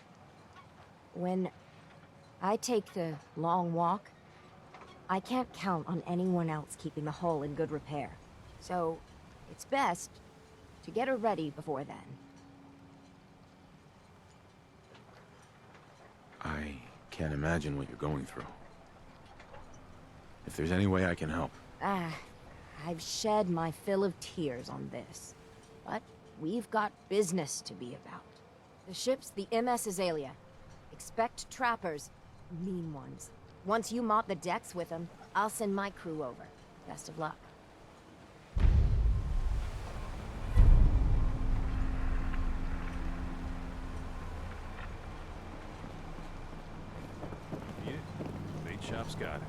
When I take the long walk, I can't count on anyone else keeping the hull in good repair. So, it's best to get her ready before then. I can't imagine what you're going through. If there's any way I can help. I've shed my fill of tears on this. But we've got business to be about. The ship's the MS Azalea. Expect trappers. Mean ones. Once you mop the decks with them, I'll send my crew over. Best of luck. Yeah, bait shop's got it.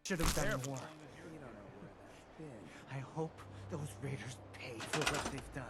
Should have done more. You don't know where that's been. I hope those raiders pay for what they've done.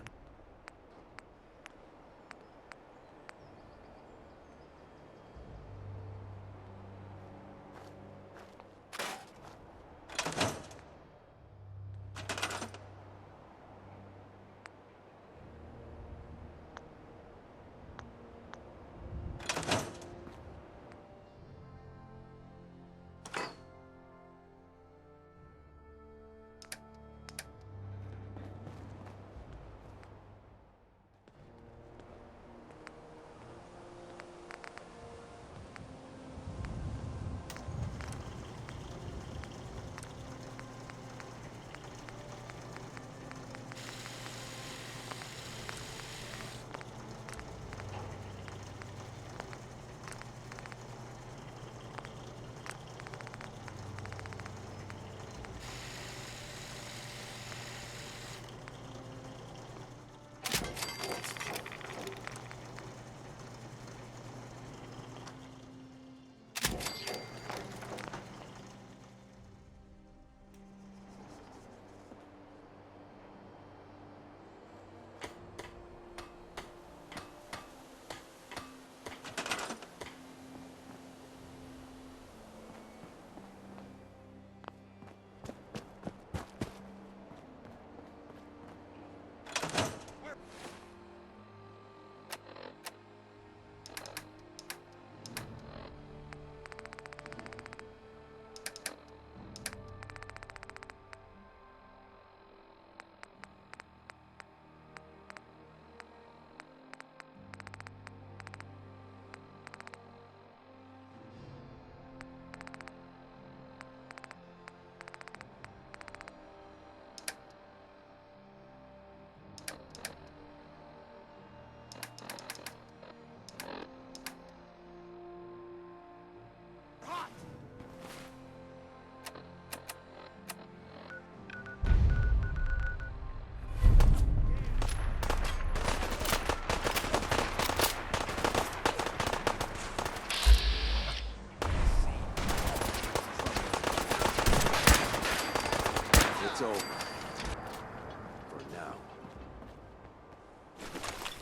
It's over. For now.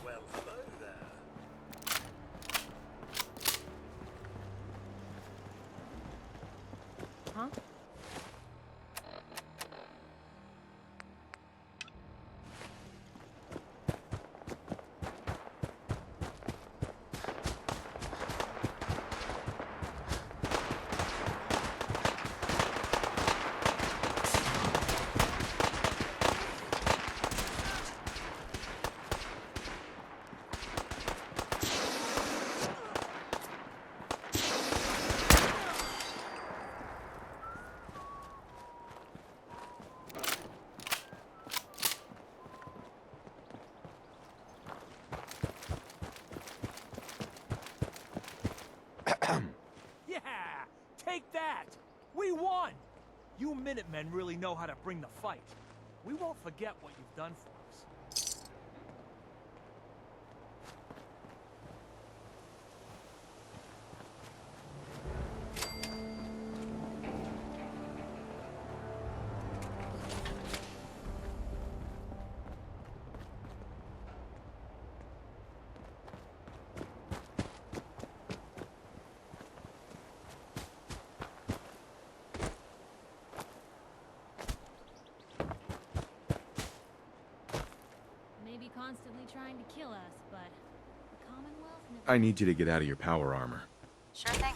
Well, hello there. Huh? Yeah! Take that! We won! You Minutemen really know how to bring the fight. We won't forget what you've done for us. Maybe constantly trying to kill us, but the Commonwealth never... I need you to get out of your power armor. Sure thing.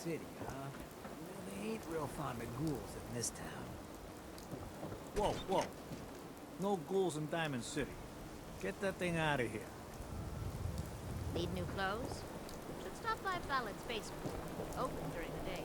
City, huh? Well, they ain't real fond of ghouls in this town. Whoa, whoa. No ghouls in Diamond City. Get that thing out of here. Need new clothes? Should stop by Fallon's basement. Open during the day.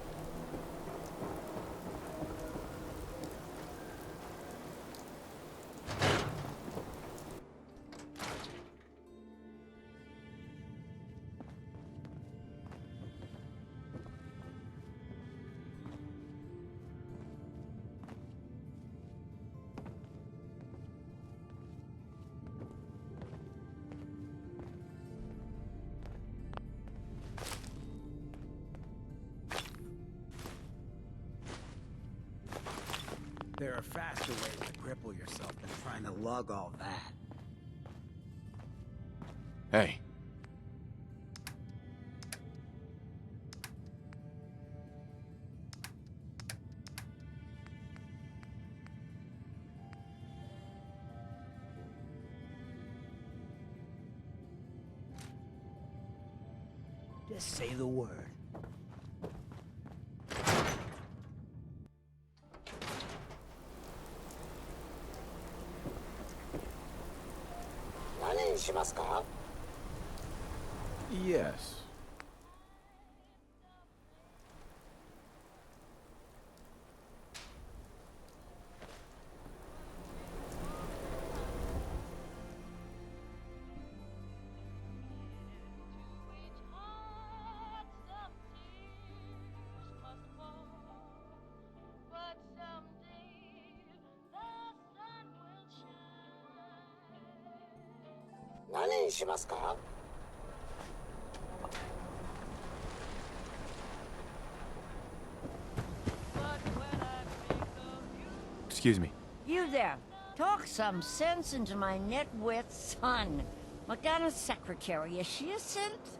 There are faster ways to cripple yourself than trying to lug all that. Hey. Just say the word. Yes. Excuse me. You there. Talk some sense into my nitwit son. Morgana's secretary, is she a synth?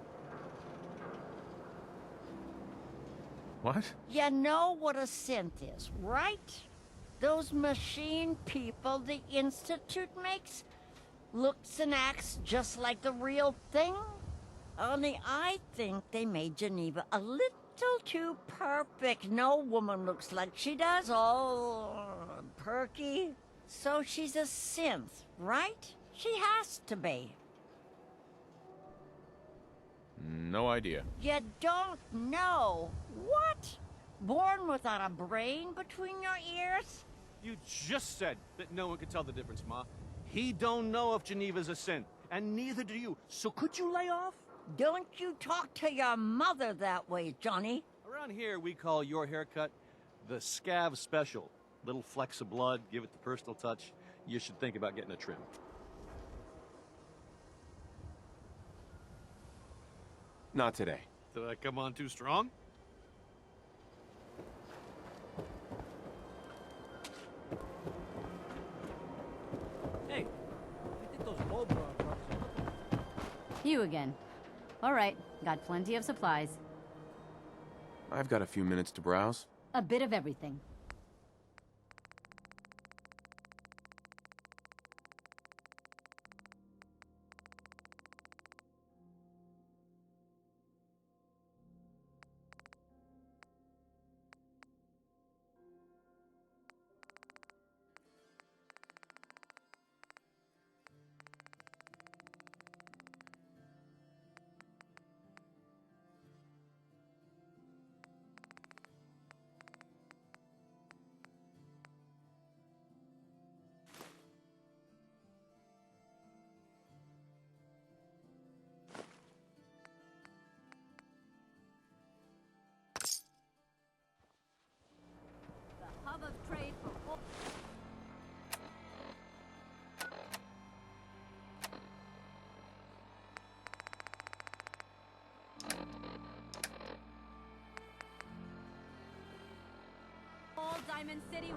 What? You know what a synth is, right? Those machine people the Institute makes? Looks and acts just like the real thing? Only I think they made Geneva a little too perfect. No woman looks like she does, all perky. So she's a synth, right? She has to be. No idea. You don't know? What? Born without a brain between your ears? You just said that no one could tell the difference, Ma. He don't know if Geneva's a synth, and neither do you. So could you lay off? Don't you talk to your mother that way, Johnny. Around here, we call your haircut the scav special. Little flecks of blood, give it the personal touch. You should think about getting a trim. Not today. Did I come on too strong? Hey, I think those bulb brothers are... You again. All right, got plenty of supplies. I've got a few minutes to browse. A bit of everything. Hub of trade for all. All Diamond City.